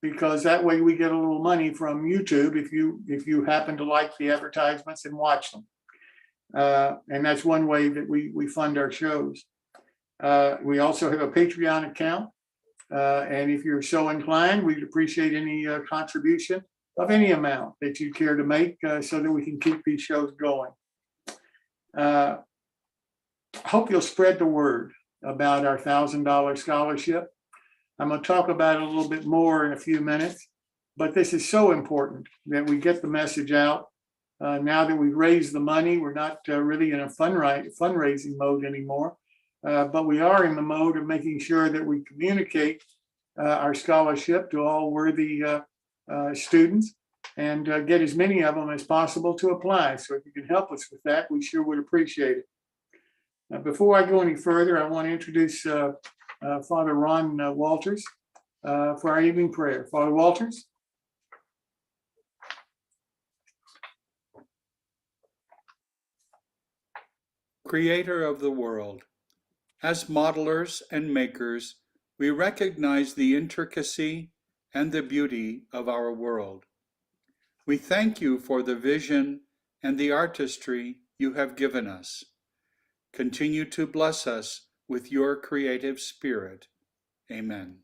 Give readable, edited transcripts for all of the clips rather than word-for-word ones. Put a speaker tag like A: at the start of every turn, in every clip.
A: because that way we get a little money from YouTube if you happen to like the advertisements and watch them. And that's one way that we fund our shows. We also have a Patreon account. And if you're so inclined, we'd appreciate any contribution of any amount that you care to make so that we can keep these shows going. I hope you'll spread the word about our $1,000 scholarship. I'm going to talk about it a little bit more in a few minutes, but this is so important that we get the message out. Now that we've raised the money, we're not really in a fundraising mode anymore, but we are in the mode of making sure that we communicate our scholarship to all worthy students and get as many of them as possible to apply. So if you can help us with that, we sure would appreciate it. Before I go any further, I want to introduce Father Ron Walters for our evening prayer. Father Walters.
B: Creator of the world, as modelers and makers, we recognize the intricacy and the beauty of our world. We thank you for the vision and the artistry you have given us. Continue to bless us with your creative spirit. Amen.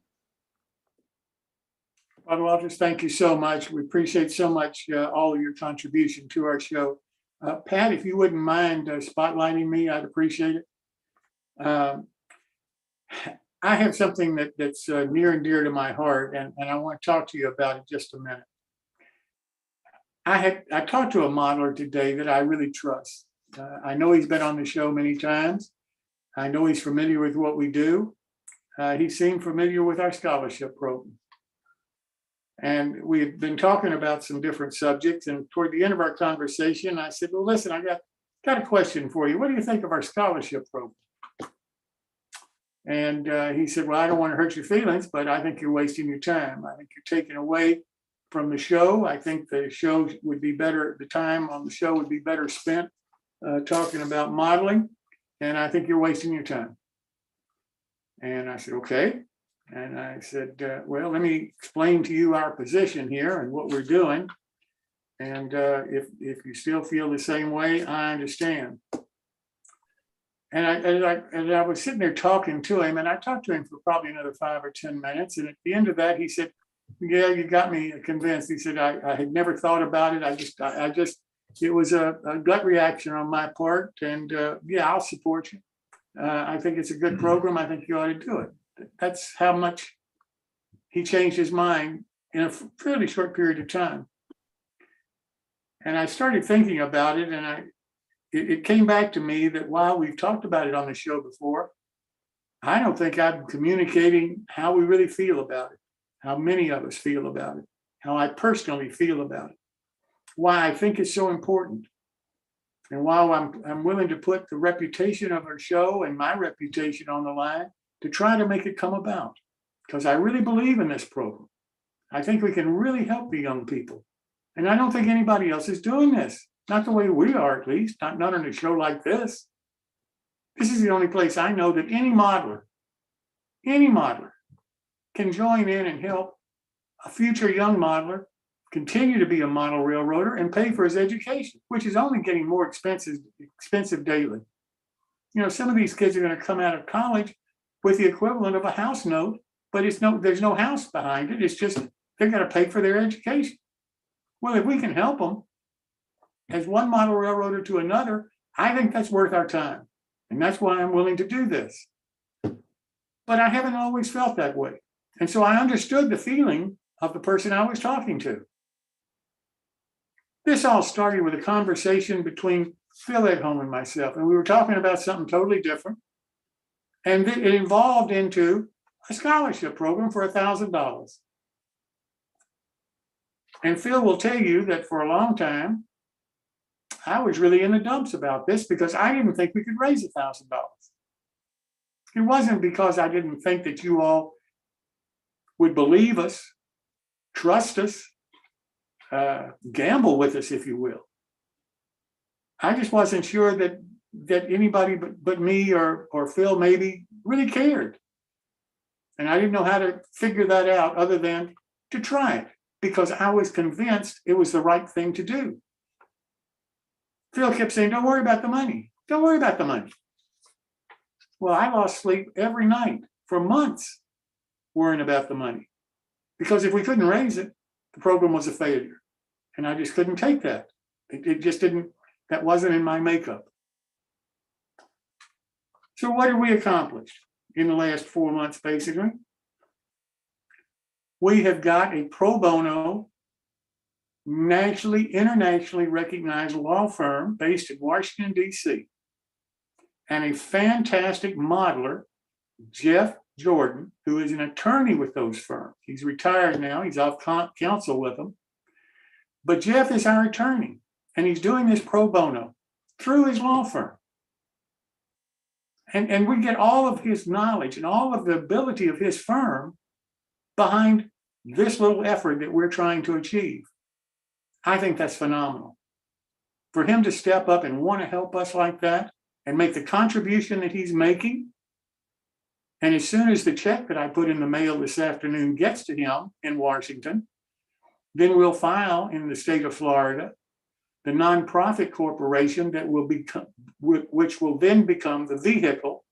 A: Father Walters, thank you so much. We appreciate so much all of your contribution to our show. Pat, if you wouldn't mind spotlighting me, I'd appreciate it. I have something that's near and dear to my heart, and I want to talk to you about it just a minute. I talked to a modeler today that I really trust. I know he's been on the show many times. I know he's familiar with what we do. He seemed familiar with our scholarship program. And we had been talking about some different subjects. And toward the end of our conversation, I said, well, listen, I got a question for you. What do you think of our scholarship program? And he said, well, I don't want to hurt your feelings, but I think you're wasting your time. I think you're taking away from the show. I think the show would be better, the time on the show would be better spent talking about modeling. And I think you're wasting your time. And I said, okay. And I said, well, let me explain to you our position here and what we're doing. And if you still feel the same way, I understand. And I was sitting there talking to him, and I talked to him for probably another 5 or 10 minutes. And at the end of that, he said, yeah, you got me convinced. He said, I had never thought about it. I just, it was a gut reaction on my part. And yeah, I'll support you. I think it's a good program. I think you ought to do it. That's how much he changed his mind in a fairly short period of time. And I started thinking about it, and it came back to me that while we've talked about it on the show before, I don't think I'm communicating how we really feel about it, how many of us feel about it, how I personally feel about it, why I think it's so important. And while I'm willing to put the reputation of our show and my reputation on the line to try to make it come about, because I really believe in this program. I think we can really help the young people. And I don't think anybody else is doing this. Not the way we are, at least, not on a show like this. This is the only place I know that any modeler can join in and help a future young modeler continue to be a model railroader and pay for his education, which is only getting more expensive daily. You know, some of these kids are going to come out of college with the equivalent of a house note, but there's no house behind it. It's just they're going to pay for their education. Well, if we can help them as one model railroader to another, I think that's worth our time. And that's why I'm willing to do this. But I haven't always felt that way. And so I understood the feeling of the person I was talking to. This all started with a conversation between Phil at home and myself. And we were talking about something totally different. And it evolved into a scholarship program for $1,000. And Phil will tell you that for a long time, I was really in the dumps about this because I didn't think we could raise $1,000. It wasn't because I didn't think that you all would believe us, trust us, gamble with us, if you will. I just wasn't sure that anybody but me or Phil maybe really cared. And I didn't know how to figure that out other than to try it because I was convinced it was the right thing to do. Phil kept saying, don't worry about the money. Don't worry about the money. Well, I lost sleep every night for months worrying about the money because if we couldn't raise it, the program was a failure. And I just couldn't take that. It just didn't, that wasn't in my makeup. So what have we accomplished in the last 4 months, basically? We have got a pro bono, internationally recognized law firm based in Washington, D.C., and a fantastic modeler, Jeff Jordan, who is an attorney with those firms. He's retired now. He's off counsel with them. But Jeff is our attorney, and he's doing this pro bono through his law firm. And we get all of his knowledge and all of the ability of his firm behind this little effort that we're trying to achieve. I think that's phenomenal. For him to step up and want to help us like that and make the contribution that he's making. And as soon as the check that I put in the mail this afternoon gets to him in Washington, then we'll file in the state of Florida the nonprofit corporation that will become, which will then become the vehicle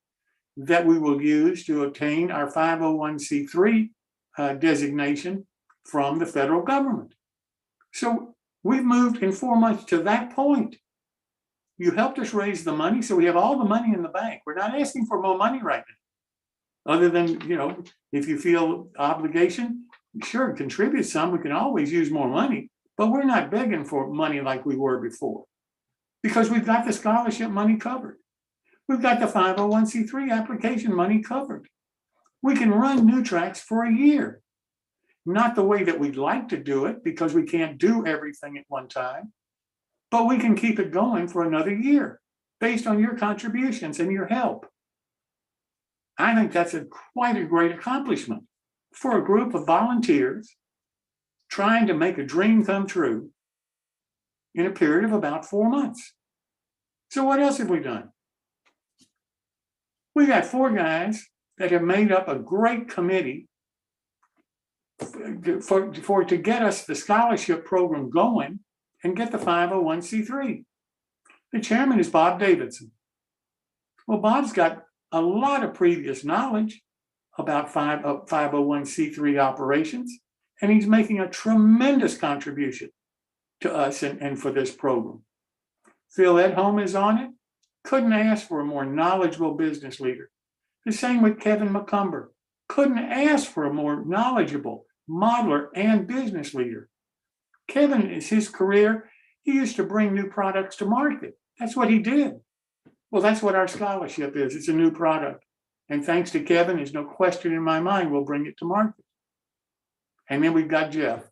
A: that we will use to obtain our 501c3 designation from the federal government. So we've moved in 4 months to that point. You helped us raise the money, so we have all the money in the bank. We're not asking for more money right now, other than, if you feel obligation, sure, contribute some. We can always use more money, but we're not begging for money like we were before because we've got the scholarship money covered. We've got the 501c3 application money covered. We can run new tracks for a year. Not the way that we'd like to do it because we can't do everything at one time, but we can keep it going for another year based on your contributions and your help. I think that's quite a great accomplishment for a group of volunteers trying to make a dream come true in a period of about 4 months. So what else have we done? We got 4 guys that have made up a great committee to get us the scholarship program going and get the 501c3. The chairman is Bob Davidson. Well, Bob's got a lot of previous knowledge about 501c3 operations, and he's making a tremendous contribution to us and for this program. Phil Edholm is on it. Couldn't ask for a more knowledgeable business leader. The same with Kevin McCumber. Couldn't ask for a more knowledgeable modeler and business leader. Kevin is his career. He used to bring new products to market. That's what he did. Well, that's what our scholarship is. It's a new product. And thanks to Kevin, there's no question in my mind we'll bring it to market. And then we've got Jeff,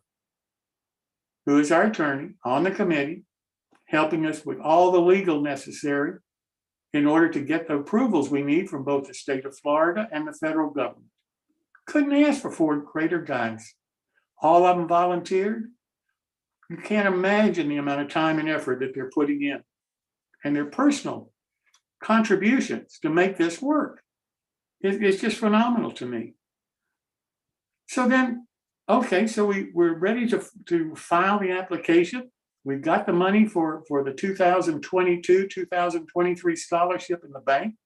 A: who is our attorney on the committee, helping us with all the legal necessary in order to get the approvals we need from both the state of Florida and the federal government. Couldn't ask for 4 greater guys. All of them volunteered. You can't imagine the amount of time and effort that they're putting in and their personal contributions to make this work. It's just phenomenal to me. So then, okay, so we're ready to file the application. We've got the money for the 2022-2023 scholarship in the bank.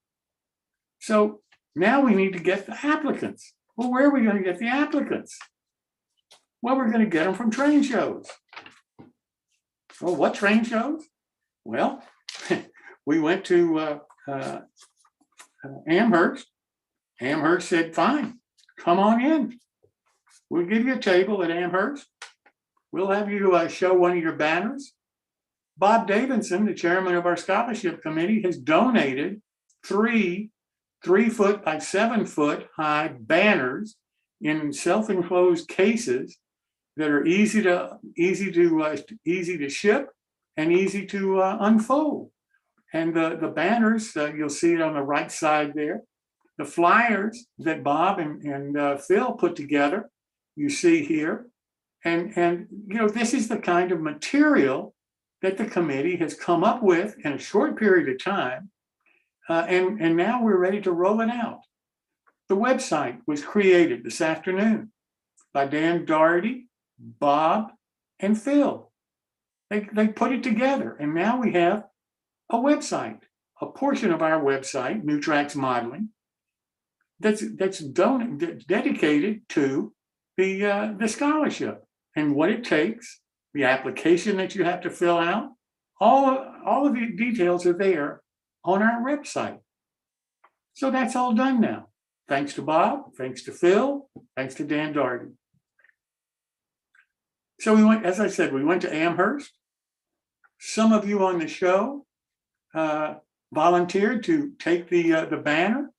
A: So now we need to get the applicants. Well, where are we going to get the applicants? Well, we're going to get them from train shows. Well, what train shows? Well, we went to Amherst. Amherst said, fine, come on in. We'll give you a table at Amherst. We'll have you show one of your banners. Bob Davidson, the chairman of our scholarship committee, has donated 3 3-foot by 7-foot high banners in self-enclosed cases that are easy to ship and easy to unfold. And the banners, you'll see it on the right side there. The flyers that Bob and Phil put together, you see here. And this is the kind of material that the committee has come up with in a short period of time. And now we're ready to roll it out. The website was created this afternoon. by Dan Doherty, Bob, and Phil. They put it together, and now we have a website, a portion of our website, New Tracks Modeling, that's dedicated to the scholarship and what it takes, the application that you have to fill out. All of the details are there on our website. So that's all done now. Thanks to Bob, thanks to Phil, thanks to Dan Doherty. So we went, as I said, we went to Amherst. Some of you on the show volunteered to take the banner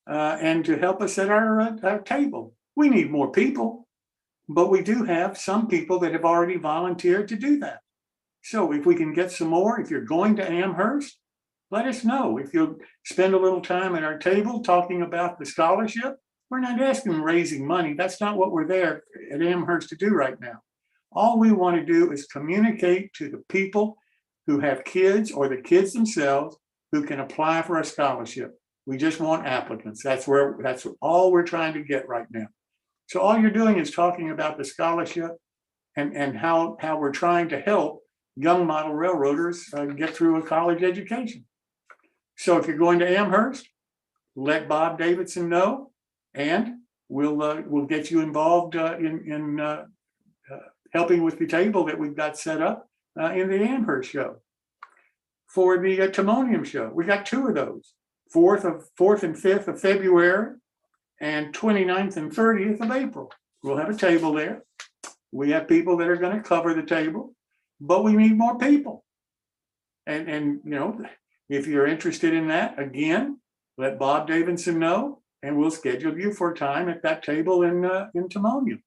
A: and to help us at our table. We need more people, but we do have some people that have already volunteered to do that. So if we can get some more, if you're going to Amherst, let us know. If you'll spend a little time at our table talking about the scholarship, we're not asking raising money. That's not what we're there at Amherst to do right now. All we want to do is communicate to the people who have kids or the kids themselves who can apply for a scholarship. We just want applicants. That's all we're trying to get right now. So all you're doing is talking about the scholarship and how we're trying to help young model railroaders get through a college education. So if you're going to Amherst, let Bob Davidson know, and we'll get you involved in helping with the table that we've got set up in the Amherst show. For the Timonium show, we got 2 of those, 4th and 5th of February and 29th and 30th of April. We'll have a table there. We have people that are going to cover the table, but we need more people. And you know, if you're interested in that, again, let Bob Davidson know, and we'll schedule you for time at that table in Timonium.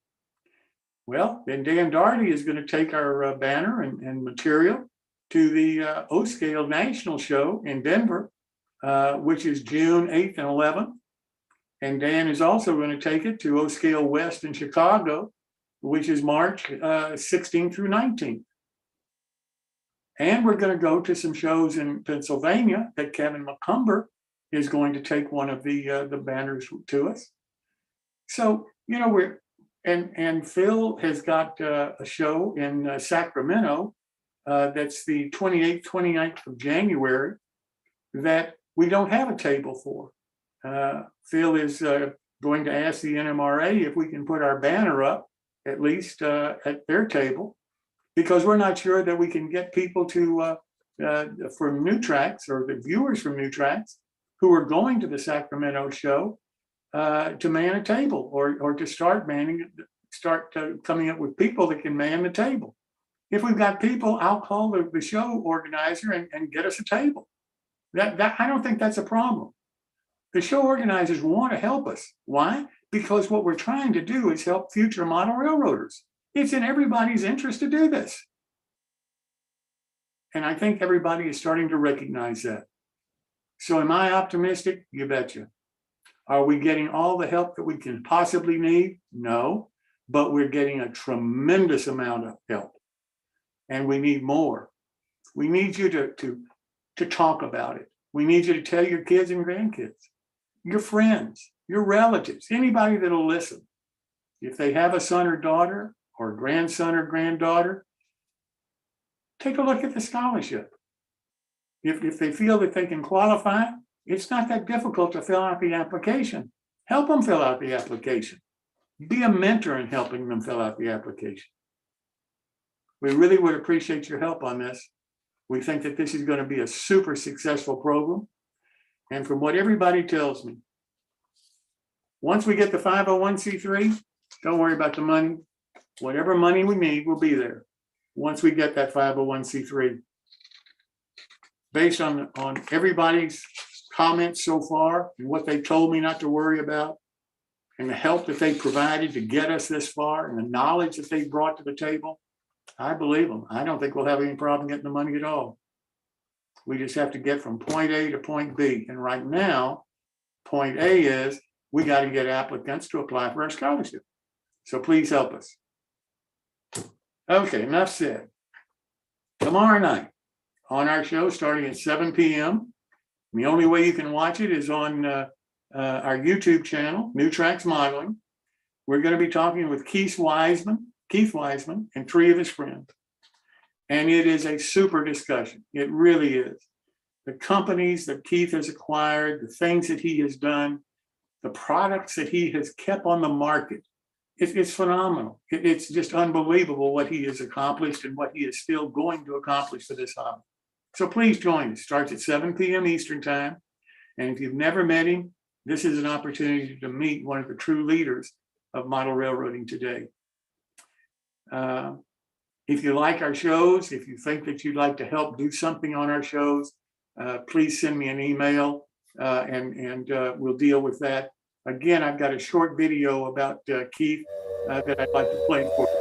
A: Well, then Dan Doherty is going to take our banner and material to the O-Scale National Show in Denver, which is June 8th and 11th. And Dan is also going to take it to O-Scale West in Chicago, which is March 16th through 19th. And we're going to go to some shows in Pennsylvania that Kevin McCumber is going to take one of the banners to us. So, you know, and Phil has got a show in Sacramento that's the 28th, 29th of January that we don't have a table for. Phil is going to ask the NMRA if we can put our banner up, at least at their table, because we're not sure that we can get people to from New Tracks or the viewers from New Tracks who are going to the Sacramento show to man a table or to start coming up with people that can man the table. If we've got people, I'll call the show organizer and get us a table. That I don't think that's a problem. The show organizers want to help us. Why? Because what we're trying to do is help future model railroaders. It's in everybody's interest to do this. And I think everybody is starting to recognize that. So am I optimistic? You betcha. Are we getting all the help that we can possibly need? No, but we're getting a tremendous amount of help. And we need more. We need you to talk about it. We need you to tell your kids and grandkids, your friends, your relatives, anybody that'll listen. If they have a son or daughter or grandson or granddaughter, take a look at the scholarship. If they feel that they can qualify, it's not that difficult to fill out the application. Help them fill out the application. Be a mentor in helping them fill out the application. We really would appreciate your help on this. We think that this is going to be a super successful program. And from what everybody tells me, once we get the 501c3, don't worry about the money. Whatever money we need will be there once we get that 501c3. Based on everybody's comments so far and what they told me not to worry about and the help that they provided to get us this far and the knowledge that they brought to the table, I believe them. I don't think we'll have any problem getting the money at all. We just have to get from point A to point B. And right now, point A is we got to get applicants to apply for our scholarship. So please help us. Okay, enough said. Tomorrow night on our show starting at 7 p.m. The only way you can watch it is on our YouTube channel, New Tracks Modeling. We're going to be talking with Keith Wiseman, and 3 of his friends. And it is a super discussion. It really is. The companies that Keith has acquired, the things that he has done, the products that he has kept on the market. It's phenomenal. It's just unbelievable what he has accomplished and what he is still going to accomplish for this hobby. So please join us. Starts at 7 p.m. Eastern time. And if you've never met him, this is an opportunity to meet one of the true leaders of model railroading today. If you like our shows, if you think that you'd like to help do something on our shows, please send me an email and we'll deal with that. Again, I've got a short video about Keith that I'd like to play for you.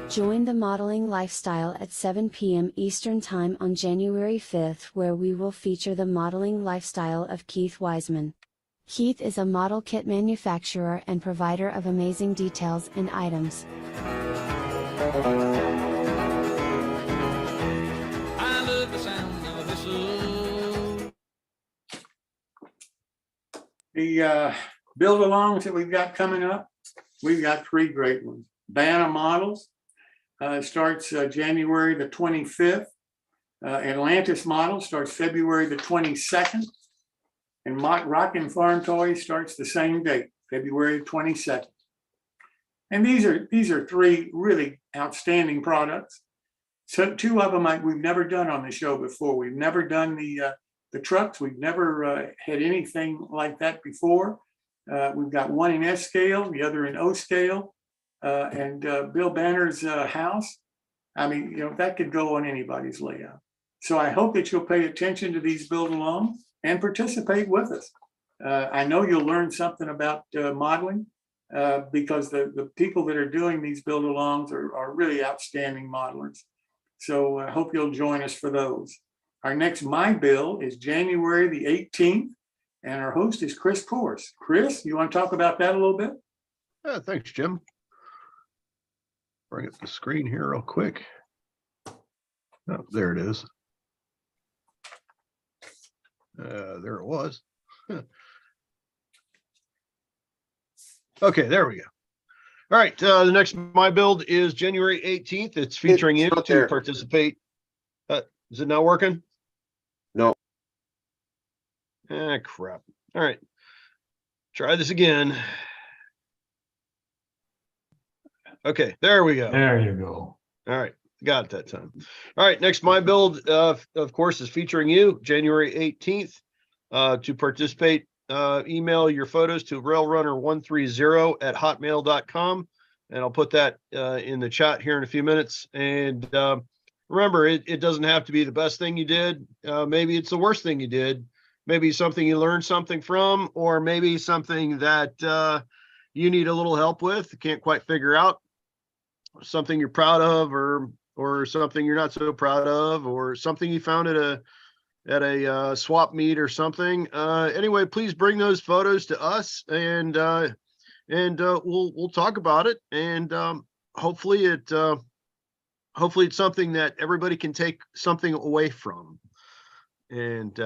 C: Join the modeling lifestyle at 7 p.m. Eastern Time on January 5th, where we will feature the modeling lifestyle of Keith Wiseman. Keith is a model kit manufacturer and provider of amazing details and items.
D: I love the sound of a whistle.
A: The build-alongs that we've got coming up, we've got 3 great ones. Banner Models starts January the 25th. Atlantis Model starts February the 22nd. And Rockin' Farm Toys starts the same date, February 22nd. And these are 3 really outstanding products. So 2 of them we've never done on the show before. We've never done the trucks. We've never had anything like that before. We've got one in S scale, the other in O scale, and Bill Banner's house. I mean, that could go on anybody's layout. So I hope that you'll pay attention to these build-alongs and participate with us. I know you'll learn something about modeling because the people that are doing these build-alongs are really outstanding modelers. So I hope you'll join us for those. Our next My Build is January the 18th, and our host is Chris Kors. Chris, you want to talk about that a little bit?
E: Thanks, Jim. Bring up the screen here real quick. Oh, there it is. There it was. Okay, there we go. All right, the next My Build is January 18th. It's featuring you to participate. Is it not working?
F: No.
E: Crap. All right. Try this again. Okay, there we go.
G: There you go.
E: All right, got it that time. All right, next My Build, of course, is featuring you, January 18th. To participate, email your photos to railrunner130@hotmail.com, and I'll put that in the chat here in a few minutes. And remember, it doesn't have to be the best thing you did. Maybe it's the worst thing you did. Maybe something you learned something from, or maybe something that you need a little help with, can't quite figure out. Something you're proud of, or something you're not so proud of, or something you found at a swap meet or something. Anyway, please bring those photos to us, and we'll talk about it. And hopefully it's something that everybody can take something away from. And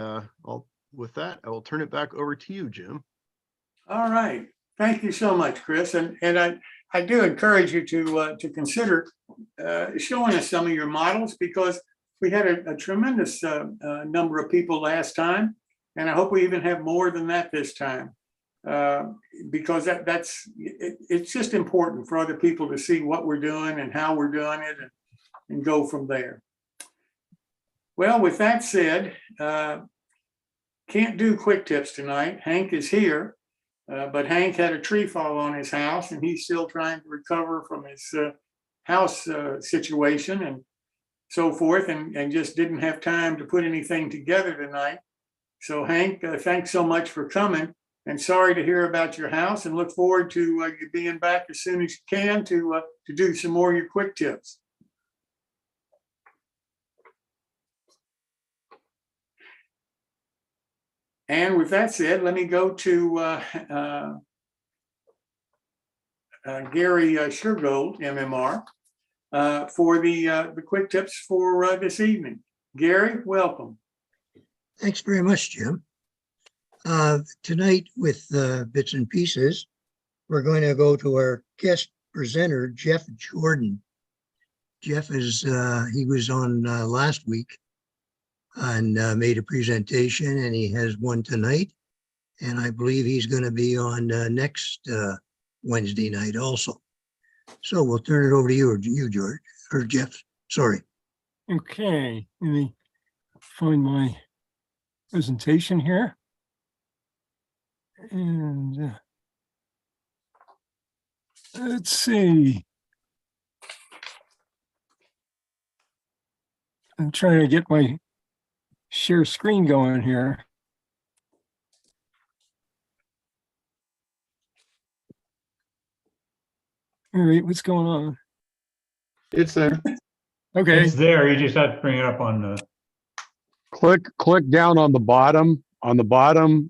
E: with that, I will turn it back over to you, Jim.
A: All right. Thank you so much, Chris. And I do encourage you to consider showing us some of your models, because we had a tremendous number of people last time, and I hope we even have more than that this time, because it's just important for other people to see what we're doing and how we're doing it, and go from there. Well, with that said, can't do quick tips tonight. Hank is here. But Hank had a tree fall on his house, and he's still trying to recover from his house situation and so forth, and just didn't have time to put anything together tonight. So Hank, thanks so much for coming, and sorry to hear about your house, and look forward to you being back as soon as you can to do some more of your quick tips. And with that said, let me go to Gary Shurgold, MMR, for the quick tips for this evening. Gary, welcome.
H: Thanks very much, Jim.
F: Tonight with Bits and Pieces, we're going to go to our guest presenter, Jeff Jordan. Jeff is, he was on last week and made a presentation, and he has one tonight. And I believe he's going to be on next Wednesday night also. So we'll turn it over to you, George, or Jeff, sorry.
G: Okay, let me find my presentation here. And let's see. I'm trying to get my share screen going here. All right, what's going on?
A: It's there.
G: Okay.
H: It's there. You just have to bring it up on the.
I: Click down on the bottom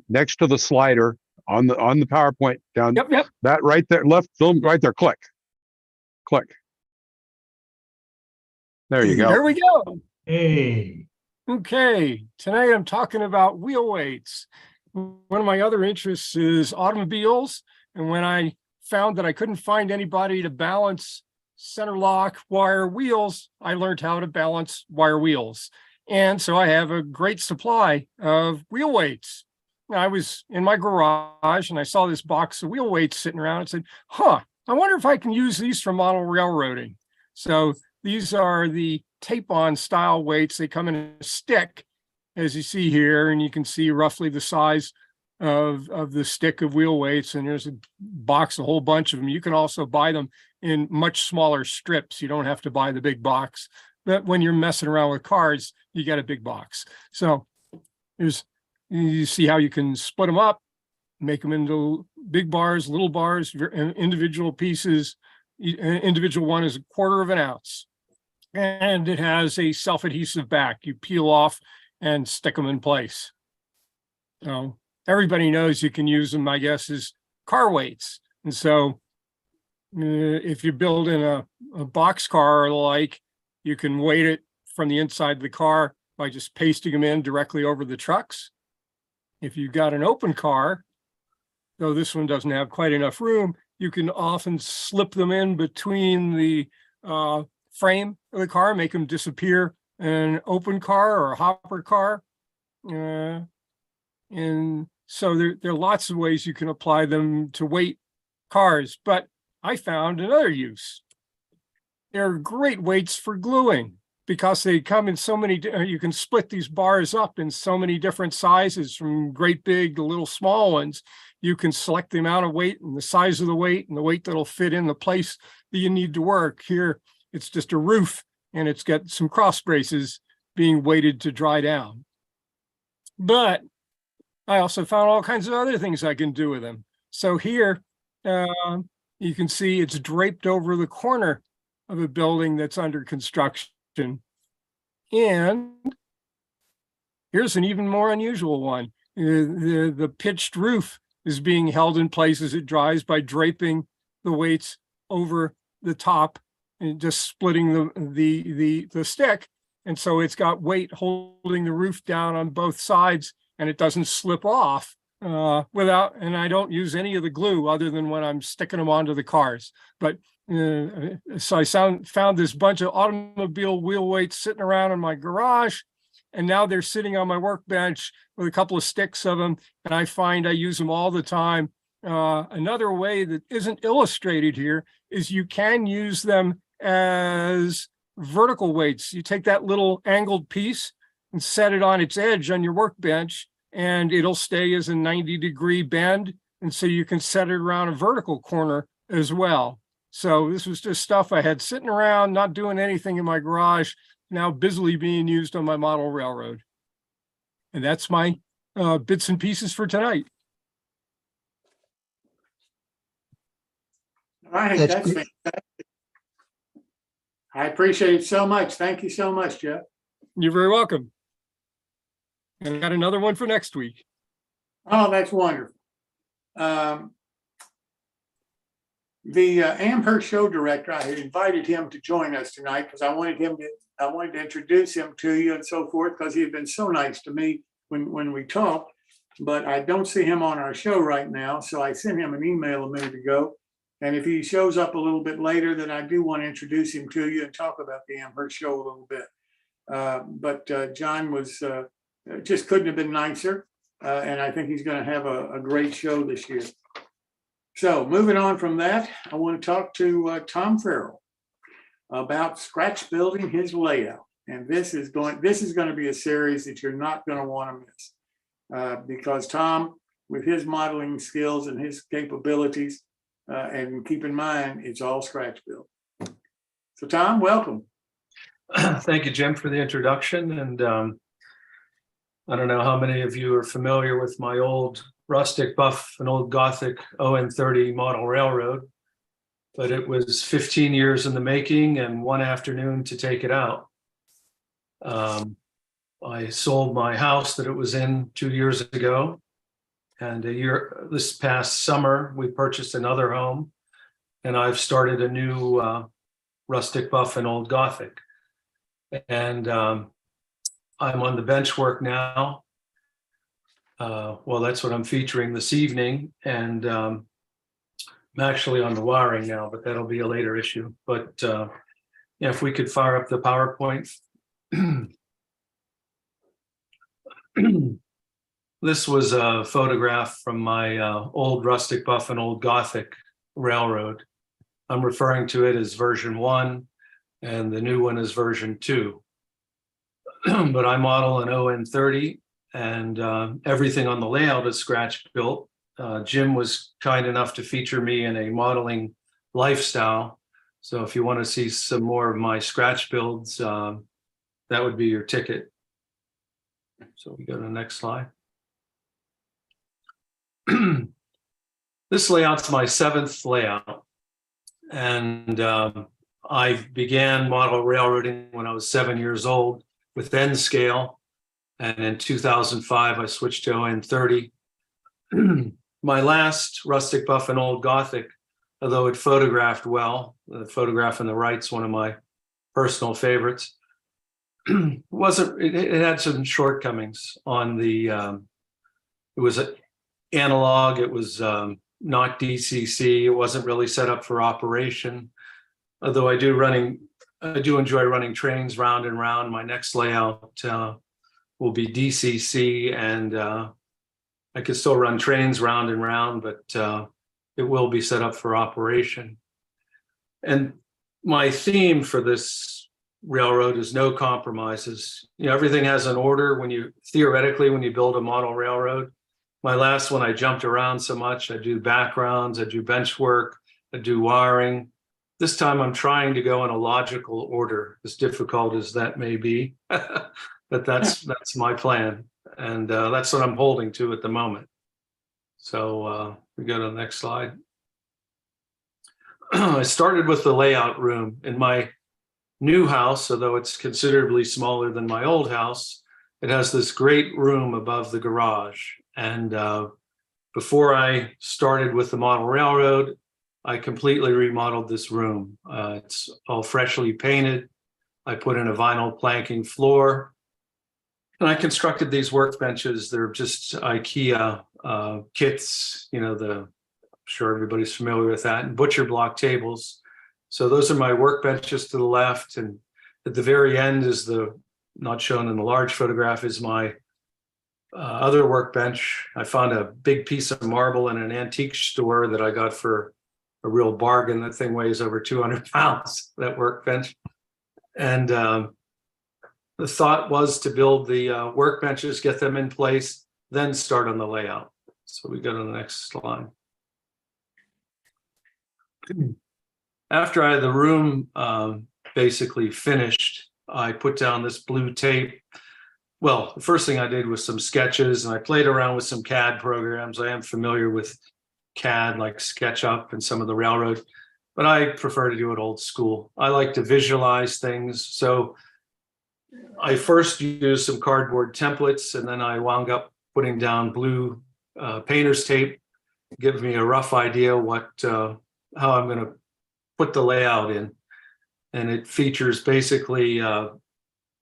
I: next to the slider on the PowerPoint down.
G: Yep.
I: That right there, left film right there. Click. There you go.
G: There we go.
H: Hey.
G: Okay, tonight I'm talking about wheel weights. One of my other interests is automobiles. And when I found that I couldn't find anybody to balance center lock wire wheels, I learned how to balance wire wheels. And so I have a great supply of wheel weights. I was in my garage and I saw this box of wheel weights sitting around and said, I wonder if I can use these for model railroading. So these are the tape-on style weights. They come in a stick, as you see here, and you can see roughly the size of the stick of wheel weights. And there's a box, a whole bunch of them. You can also buy them in much smaller strips. You don't have to buy the big box. But when you're messing around with cars, you get a big box. So you see how you can split them up, make them into big bars, little bars, individual pieces. Individual one is 1/4 of an ounce. And it has a self-adhesive back. You peel off and stick them in place. So everybody knows you can use them, I guess, as car weights. And so if you're building a box car, like, you can weight it from the inside of the car by just pasting them in directly over the trucks. If you've got an open car, though this one doesn't have quite enough room, you can often slip them in between the frame of the car, make them disappear in an open car or a hopper car. And so there are lots of ways you can apply them to weight cars, but I found another use. They're great weights for gluing because they come in so many, you can split these bars up in so many different sizes, from great big to little small ones. You can select the amount of weight and the size of the weight and the weight that'll fit in the place that you need to work. Here, it's just a roof and it's got some cross braces being weighted to dry down. But I also found all kinds of other things I can do with them. So here, you can see it's draped over the corner of a building that's under construction. And here's an even more unusual one. The pitched roof is being held in place as it dries by draping the weights over the top and just splitting the stick. And so it's got weight holding the roof down on both sides, and it doesn't slip off and I don't use any of the glue other than when I'm sticking them onto the cars. But so I found this bunch of automobile wheel weights sitting around in my garage, and now they're sitting on my workbench with a couple of sticks of them, and I find I use them all the time. Another way that isn't illustrated here is you can use them as vertical weights. You take that little angled piece and set it on its edge on your workbench, and it'll stay as a 90-degree bend. And so you can set it around a vertical corner as well. So this was just stuff I had sitting around, not doing anything in my garage, now busily being used on my model railroad. And that's my bits and pieces for tonight.
A: I think that's fantastic. I appreciate it so much. Thank you so much, Jeff.
G: You're very welcome. And I got another one for next week.
A: Oh, that's wonderful. The Amherst show director, I had invited him to join us tonight because I wanted to introduce him to you and so forth, because he had been so nice to me when we talked. but I don't see him on our show right now. So I sent him an email a minute ago. And if he shows up a little bit later, then I do want to introduce him to you and talk about the Amherst show a little bit. But John was just couldn't have been nicer. And I think he's going to have a great show this year. So moving on from that, I want to talk to Tom Farrell about scratch building his layout. And this is going to be a series that you're not going to want to miss because Tom, with his modeling skills and his capabilities, and keep in mind, it's all scratch build. So Tom, welcome.
J: Thank you, Jim, for the introduction. And I don't know how many of you are familiar with my old rustic buff and old Gothic ON30 model railroad, but it was 15 years in the making and one afternoon to take it out. I sold my house that it was in 2 years ago. And this past summer, we purchased another home, and I've started a new rustic buff and old Gothic. And I'm on the bench work now. Well, that's what I'm featuring this evening. And I'm actually on the wiring now, but that'll be a later issue. But yeah, if we could fire up the PowerPoint. This was a photograph from my old rustic buff and old Gothic railroad. I'm referring to it as version 1, and the new one is version 2. But I model an ON30, and everything on the layout is scratch built. Jim was kind enough to feature me in a modeling lifestyle. So if you want to see some more of my scratch builds, that would be your ticket. So we go to the next slide. This layout's my 7th layout, and I began model railroading when I was 7 years old with N scale, and in 2005 I switched to ON30. My last rustic buff and old Gothic, although it photographed well, the photograph on the right's one of my personal favorites. It had some shortcomings on the it was analog, it was not DCC, it wasn't really set up for operation. Although I do enjoy running trains round and round. My next layout will be DCC, and I can still run trains round and round, but it will be set up for operation. And my theme for this railroad is no compromises. You know, everything has an order when you build a model railroad. My last one, I jumped around so much. I do backgrounds, I do bench work, I do wiring. This time I'm trying to go in a logical order, as difficult as that may be. But that's my plan. And that's what I'm holding to at the moment. So we go to the next slide. I started with the layout room in my new house, although it's considerably smaller than my old house. It has this great room above the garage. And before I started with the model railroad, I completely remodeled this room. It's all freshly painted. I put in a vinyl planking floor. And I constructed these workbenches. They're just IKEA kits, you know, I'm sure everybody's familiar with that, and butcher block tables. So those are my workbenches to the left. And at the very end is not shown in the large photograph, is my other workbench. I found a big piece of marble in an antique store that I got for a real bargain. That thing weighs over 200 pounds, that workbench. And the thought was to build the workbenches, get them in place, then start on the layout. So we go to the next slide. After I had the room basically finished, I put down this blue tape. Well, the first thing I did was some sketches, and I played around with some CAD programs. I am familiar with CAD, like SketchUp and some of the railroad, but I prefer to do it old school. I like to visualize things. So I first used some cardboard templates, and then I wound up putting down blue painter's tape, give me a rough idea how I'm going to put the layout in. And it features basically,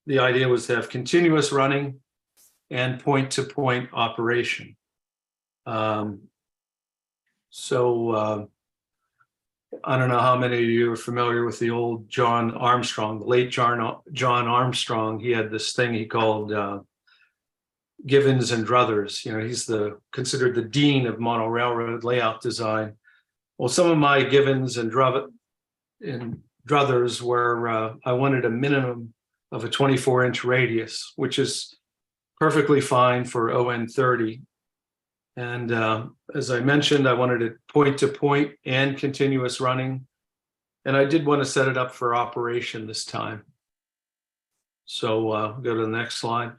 J: the idea was to have continuous running and point-to-point operation. So I don't know how many of you are familiar with the old John Armstrong, the late John Armstrong. He had this thing he called Givens and Druthers. You know, he's considered the dean of model railroad layout design. Well, some of my Givens and druthers were I wanted a minimum of a 24-inch radius, which is perfectly fine for ON30. And as I mentioned, I wanted it point-to-point and continuous running. And I did want to set it up for operation this time. So go to the next slide.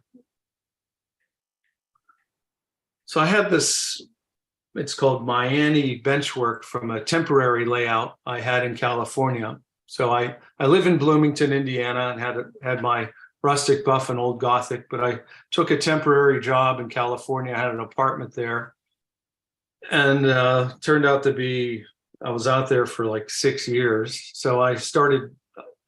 J: So I had this, it's called Miami benchwork from a temporary layout I had in California. So I live in Bloomington, Indiana, and had my rustic, buff, and old Gothic, but I took a temporary job in California. I had an apartment there, and turned out to be, I was out there for like 6 years. So I started,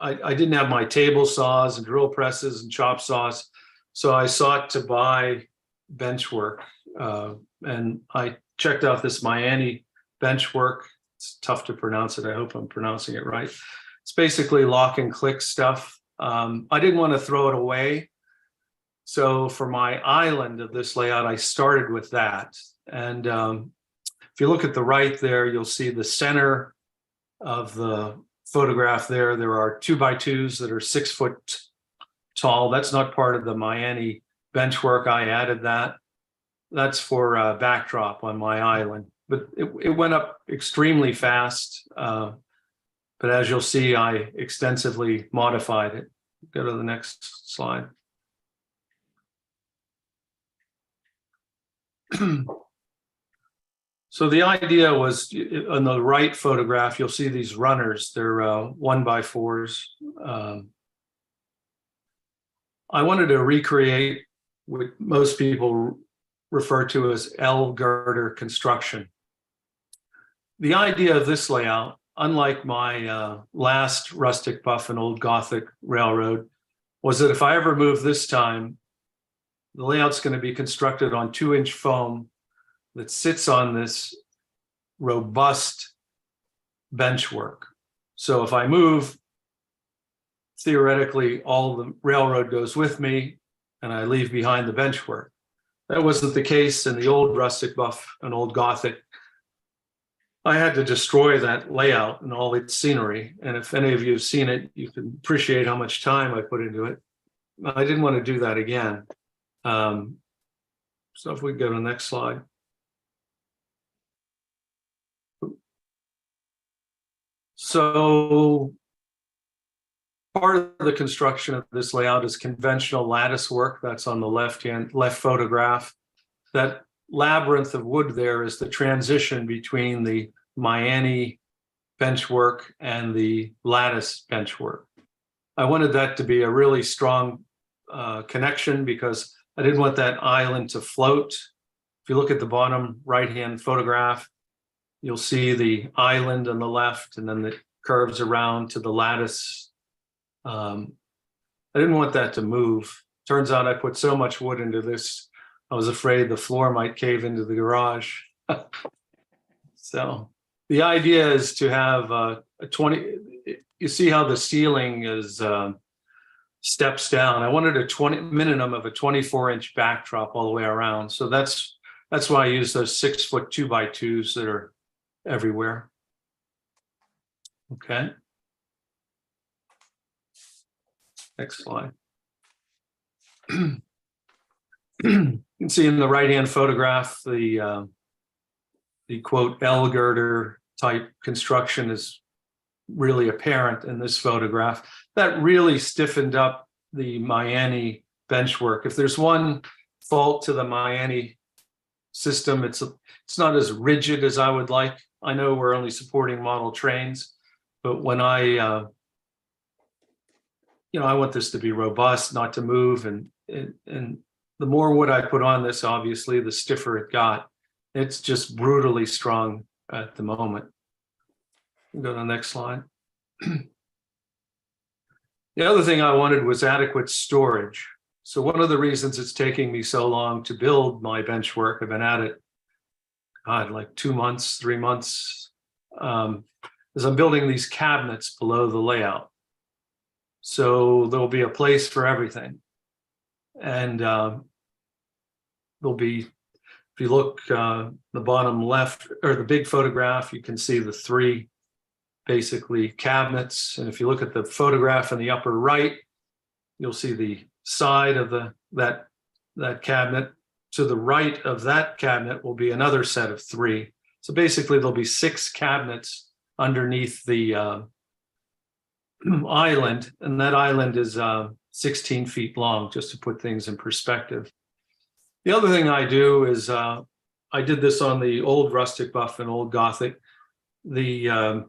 J: I didn't have my table saws and drill presses and chop saws. So I sought to buy bench work, and I checked out this Miami bench work. It's tough to pronounce it. I hope I'm pronouncing it right. It's basically lock and click stuff. I didn't want to throw it away. So for my island of this layout, I started with that. And if you look at the right there, you'll see the center of the photograph there. There are 2x2s that are 6 foot tall. That's not part of the Miami bench work. I added that. That's for a backdrop on my island. But it went up extremely fast. But as you'll see, I extensively modified it. Go to the next slide. So the idea was, on the right photograph, you'll see these runners. They're 1x4s. I wanted to recreate what most people refer to as L girder construction. The idea of this layout, unlike my last rustic, buff, and old Gothic railroad, was that if I ever move this time, the layout's going to be constructed on 2-inch foam that sits on this robust bench work. So if I move, theoretically, all the railroad goes with me and I leave behind the bench work. That wasn't the case in the old rustic, buff, and old Gothic. I had to destroy that layout and all its scenery. And if any of you have seen it, you can appreciate how much time I put into it. I didn't want to do that again. So if we go to the next slide. So part of the construction of this layout is conventional lattice work. That's on the left photograph. That labyrinth of wood there is the transition between the Miami benchwork and the lattice benchwork. I wanted that to be a really strong connection because I didn't want that island to float. If you look at the bottom right-hand photograph, you'll see the island on the left, and then it curves around to the lattice. I didn't want that to move. Turns out I put so much wood into this, I was afraid the floor might cave into the garage. So the idea is to have a 20, you see how the ceiling is steps down. I wanted a minimum of a 24-inch backdrop all the way around. So that's why I use those 6 foot 2x2s that are everywhere. Okay. Next slide. You can see in the right-hand photograph, the quote L girder type construction is really apparent in this photograph. That really stiffened up the Miami benchwork. If there's one fault to the Miami system, it's not as rigid as I would like. I know we're only supporting model trains, but when I want this to be robust, not to move, and the more wood I put on this, obviously, the stiffer it got. It's just brutally strong at the moment. Go to the next slide. The other thing I wanted was adequate storage. So one of the reasons it's taking me so long to build my bench work, I've been at it God, like 2 months, 3 months, as I'm building these cabinets below the layout. So there'll be a place for everything. And there'll be, if you look the bottom left or the big photograph, you can see the 3 basically cabinets. And if you look at the photograph in the upper right, you'll see the side of that cabinet. To the right of that cabinet will be another set of 3. So basically there'll be 6 cabinets underneath the island, and that island is 16 feet long, just to put things in perspective. The other thing I do is I did this on the old rustic buff and old Gothic. The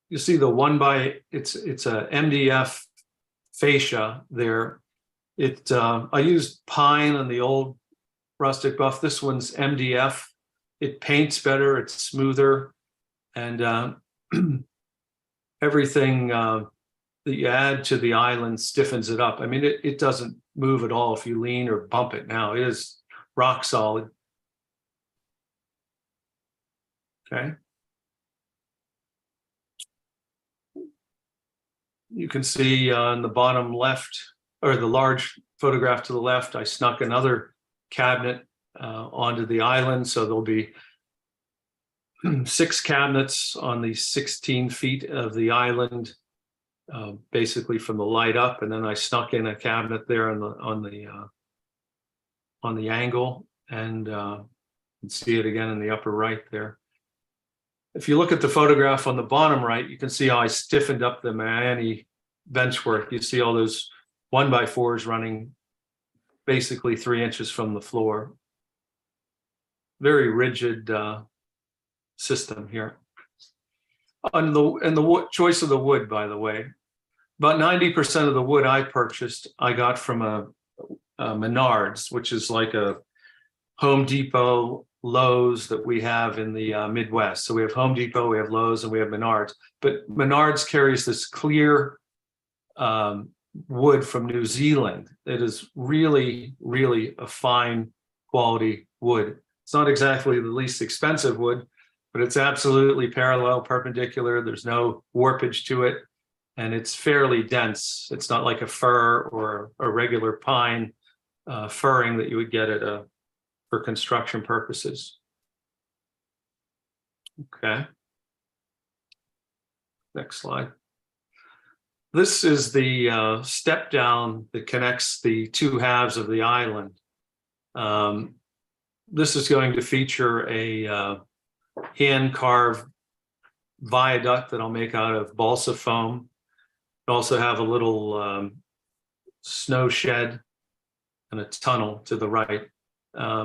J: you see the it's a MDF fascia there. I used pine on the old rustic buff. This one's MDF. It paints better, it's smoother, and everything that you add to the island stiffens it up. I mean, it doesn't move at all if you lean or bump it now. It is rock solid. Okay. You can see on the bottom left, or the large photograph to the left, I snuck another cabinet onto the island. So there'll be 6 cabinets on the 16 feet of the island, basically from the light up. And then I snuck in a cabinet there on the angle, and you can see it again in the upper right there. If you look at the photograph on the bottom right, you can see how I stiffened up the Miami benchwork. You see all those 1x4s running basically 3 inches from the floor. Very rigid system here. And the choice of the wood, by the way, about 90% of the wood I purchased, I got from a Menards, which is like a Home Depot, Lowe's that we have in the Midwest. So we have Home Depot, we have Lowe's, and we have Menards. But Menards carries this clear wood from New Zealand. It is really, really a fine quality wood. It's not exactly the least expensive wood, but it's absolutely parallel, perpendicular. There's no warpage to it, and it's fairly dense. It's not like a fir or a regular pine furring that you would get for construction purposes. Okay. Next slide. This is the step down that connects the 2 halves of the island. This is going to feature a hand-carved viaduct that I'll make out of balsa foam. I also have a little snow shed and a tunnel to the right.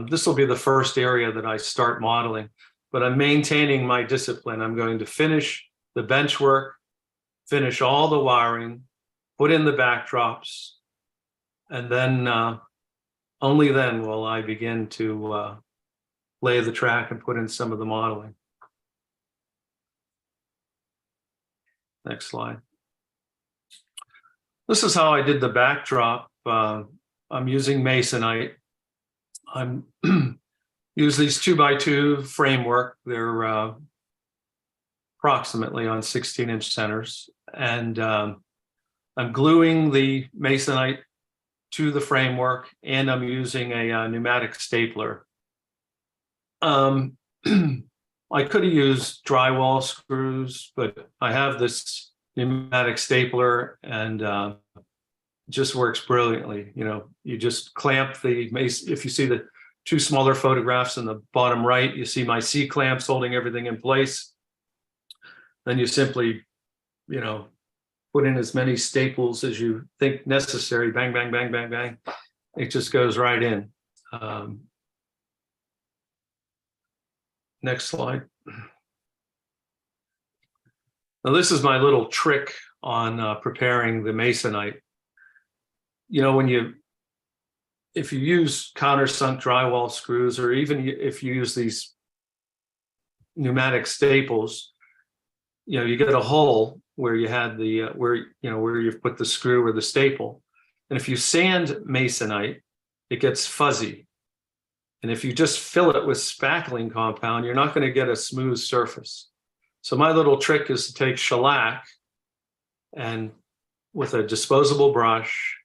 J: This will be the first area that I start modeling, but I'm maintaining my discipline. I'm going to finish the bench work, finish all the wiring, put in the backdrops, and then only then will I begin to lay the track and put in some of the modeling. Next slide. This is how I did the backdrop. I'm using masonite. I'm use these 2x2 framework. They're approximately on 16-inch centers, and I'm gluing the masonite to the framework, and I'm using a pneumatic stapler. I could have used drywall screws, but I have this pneumatic stapler, and it just works brilliantly. You know, you just clamp the mace. If you see the 2 smaller photographs in the bottom right, you see my C clamps holding everything in place. Then you simply, you know, put in as many staples as you think necessary. Bang, bang, bang, bang, bang. It just goes right in. Next slide. Now, this is my little trick on preparing the masonite. You know, if you use countersunk drywall screws, or even if you use these pneumatic staples, you know, you get a hole where you had the where you've put the screw or the staple, and if you sand masonite, it gets fuzzy. And if you just fill it with spackling compound, you're not going to get a smooth surface. So my little trick is to take shellac and with a disposable brush,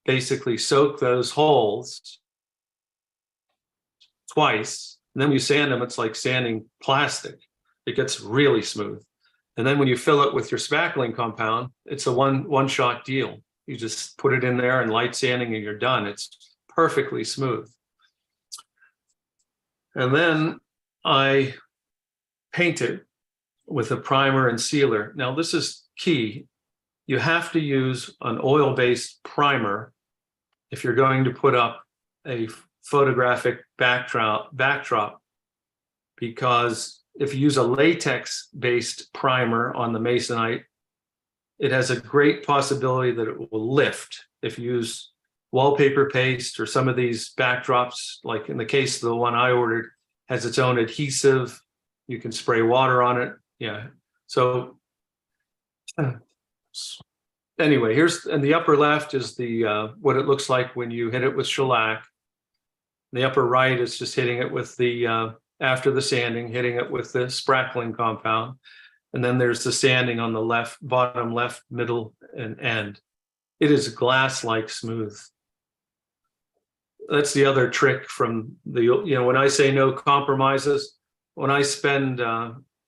J: basically soak those holes twice. And then when you sand them, it's like sanding plastic. It gets really smooth. And then when you fill it with your spackling compound, it's a one-shot deal. You just put it in there and light sanding and you're done. It's perfectly smooth. And then I paint it with a primer and sealer. Now this is key. You have to use an oil-based primer if you're going to put up a photographic backdrop, because if you use a latex-based primer on the masonite, it has a great possibility that it will lift. If you use wallpaper paste or some of these backdrops, like in the case of the one I ordered, has its own adhesive. You can spray water on it. Yeah. So anyway, here's in the upper left is the what it looks like when you hit it with shellac. The upper right is just hitting it with the after the sanding, hitting it with the spackling compound. And then there's the sanding on the left, bottom left, middle, and end. It is glass-like smooth. That's the other trick from the, when I say no compromises, when I spend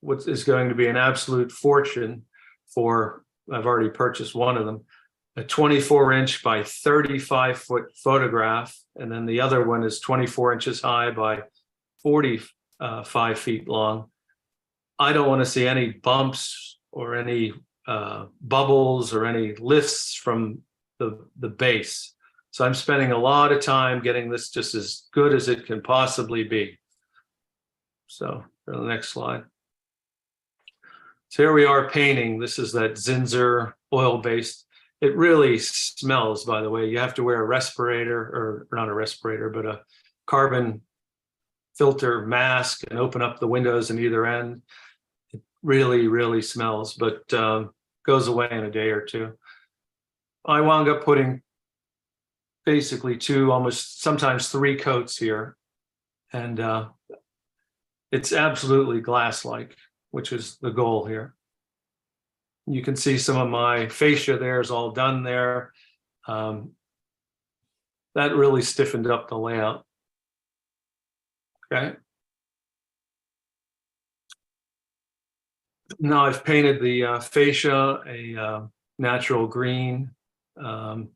J: what is going to be an absolute fortune for, I've already purchased one of them, a 24-inch by 35-foot photograph. And then the other one is 24 inches high by 45 feet long. I don't want to see any bumps or any bubbles or any lifts from the base. So I'm spending a lot of time getting this just as good as it can possibly be. So for the next slide. So here we are painting. This is that Zinsser oil-based. It really smells, by the way. You have to wear a respirator, or not a respirator, but a carbon filter mask and open up the windows in either end. It really, really smells, but goes away in a day or two. I wound up putting basically 2, almost sometimes 3 coats here. And it's absolutely glass-like, which is the goal here. You can see some of my fascia there is all done there. That really stiffened up the layout. Okay. Now I've painted the fascia a natural green. And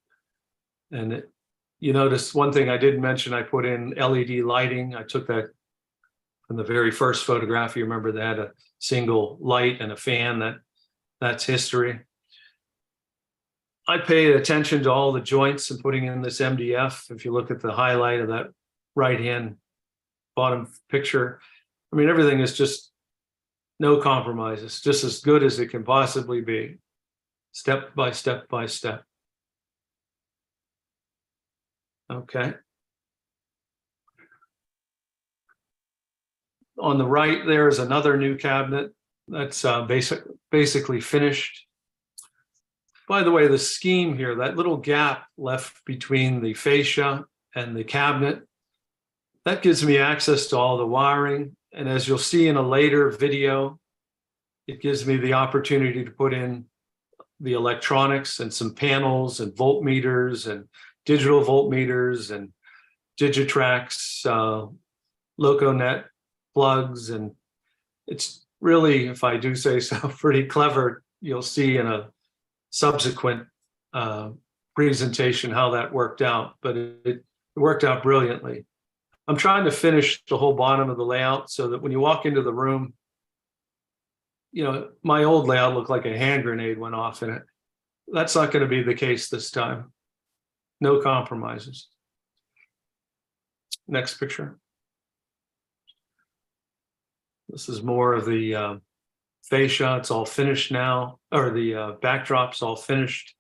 J: you notice one thing I did mention, I put in LED lighting. I took that from the very first photograph. You remember they had a single light and a fan. That's history. I paid attention to all the joints and putting in this MDF. If you look at the highlight of that right-hand bottom picture, I mean, everything is just no compromises, just as good as it can possibly be, step by step by step. Okay. On the right, there is another new cabinet that's basically finished. By the way, the scheme here, that little gap left between the fascia and the cabinet, that gives me access to all the wiring. And as you'll see in a later video, it gives me the opportunity to put in the electronics and some panels and voltmeters and digital voltmeters and Digitrax, LocoNet plugs. And it's really, if I do say so, pretty clever. You'll see in a subsequent presentation how that worked out, but it worked out brilliantly. I'm trying to finish the whole bottom of the layout so that when you walk into the room, my old layout looked like a hand grenade went off in it. That's not going to be the case this time. No compromises. Next picture. This is more of the fascia. It's all finished now, or the backdrop's all finished,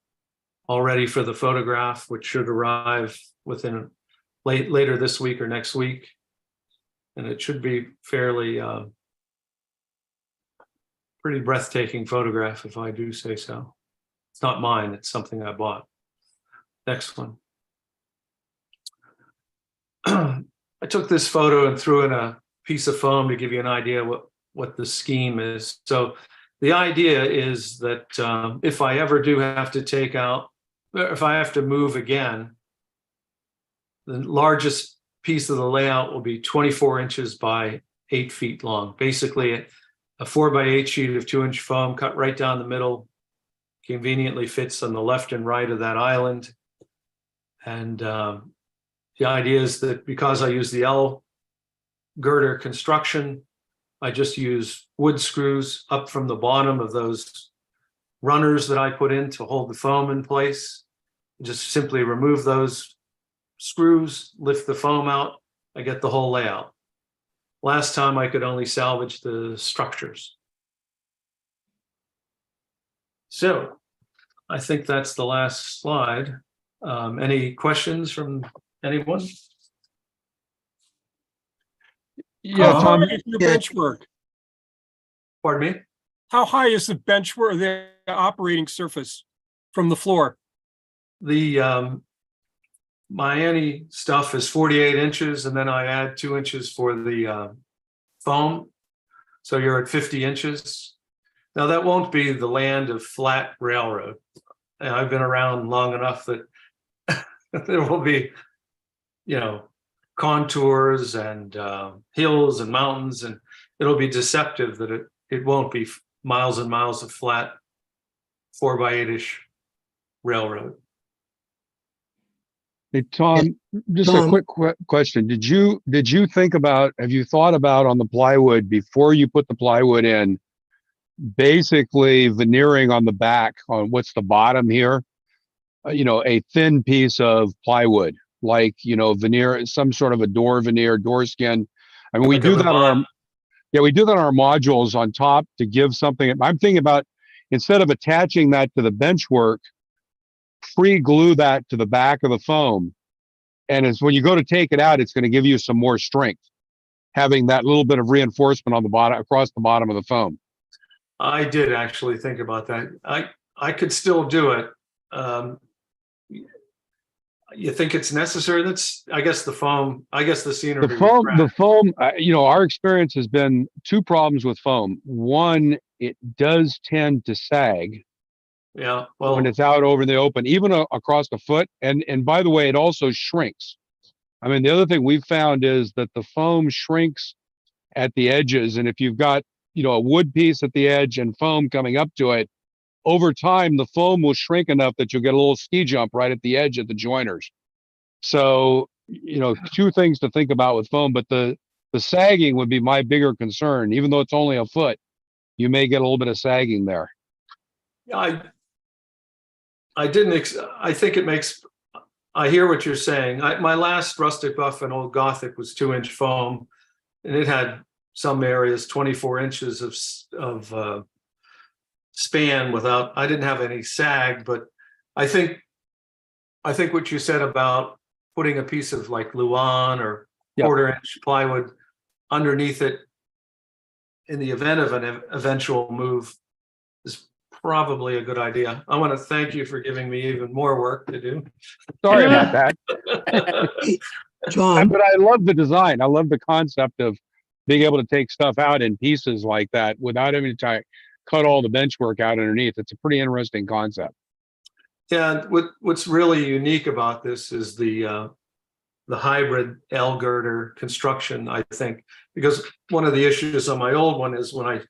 J: all ready for the photograph, which should arrive within later this week or next week. And it should be fairly pretty breathtaking photograph, if I do say so. It's not mine, it's something I bought. Next one. I took this photo and threw in a piece of foam to give you an idea what the scheme is. So the idea is that if I ever do have to take out, if I have to move again, the largest piece of the layout will be 24 inches by 8 feet long. Basically, a 4x8 sheet of 2-inch foam cut right down the middle, conveniently fits on the left and right of that island. And the idea is that because I use the L girder construction, I just use wood screws up from the bottom of those runners that I put in to hold the foam in place. Just simply remove those screws, lift the foam out, I get the whole layout. Last time I could only salvage the structures. So I think that's the last slide. Any questions from anyone?
I: Yeah,
G: How
I: Tom,
G: high is your bench work?
J: Pardon me?
G: How high is the bench work, the operating surface from the floor?
J: The Miami stuff is 48 inches, and then I add 2 inches for the foam. So you're at 50 inches. Now that won't be the land of flat railroad. And I've been around long enough that there will be, contours and hills and mountains, and it'll be deceptive that it won't be miles and miles of flat 4x8-ish railroad.
I: hey, Tom, just a
F: Tom.
I: quick question. Have you thought about on the plywood before you put the plywood in, basically veneering on the back on what's the bottom here, a thin piece of plywood, like, veneer, some sort of a door veneer, door skin. I mean, we
J: Like a
I: do that
J: Vermont.
I: we do that on our modules on top to give something. I'm thinking about, instead of attaching that to the bench work, pre-glue that to the back of the foam. And it's when you go to take it out, it's going to give you some more strength, having that little bit of reinforcement on the bottom, across the bottom of the foam.
J: I did actually think about that. I could still do it. You think it's necessary? I guess the foam, the scenery.
I: The foam, our experience has been two problems with foam. One, it does tend to sag.
J: Yeah, well,
I: When it's out over the open, even across the foot. And by the way, it also shrinks. I mean, the other thing we've found is that the foam shrinks at the edges. And if you've got, a wood piece at the edge and foam coming up to it, over time, the foam will shrink enough that you'll get a little ski jump right at the edge at the joiners. So, two things to think about with foam, but the sagging would be my bigger concern. Even though it's only a foot, you may get a little bit of sagging there.
J: I think it makes, I hear what you're saying. My last rustic buff and old Gothic was 2-inch foam, and it had some areas 24 inches of span without, I didn't have any sag, but I think what you said about putting a piece of like Luan or 1/4-inch plywood underneath it in the event of an eventual move is probably a good idea. I want to thank you for giving me even more work to do.
I: Sorry about that.
F: Tom,
I: But I love the design. I love the concept of being able to take stuff out in pieces like that without having to cut all the bench work out underneath. It's a pretty interesting concept.
J: Yeah, what's really unique about this is the hybrid L girder construction, I think, because one of the issues on my old one is when I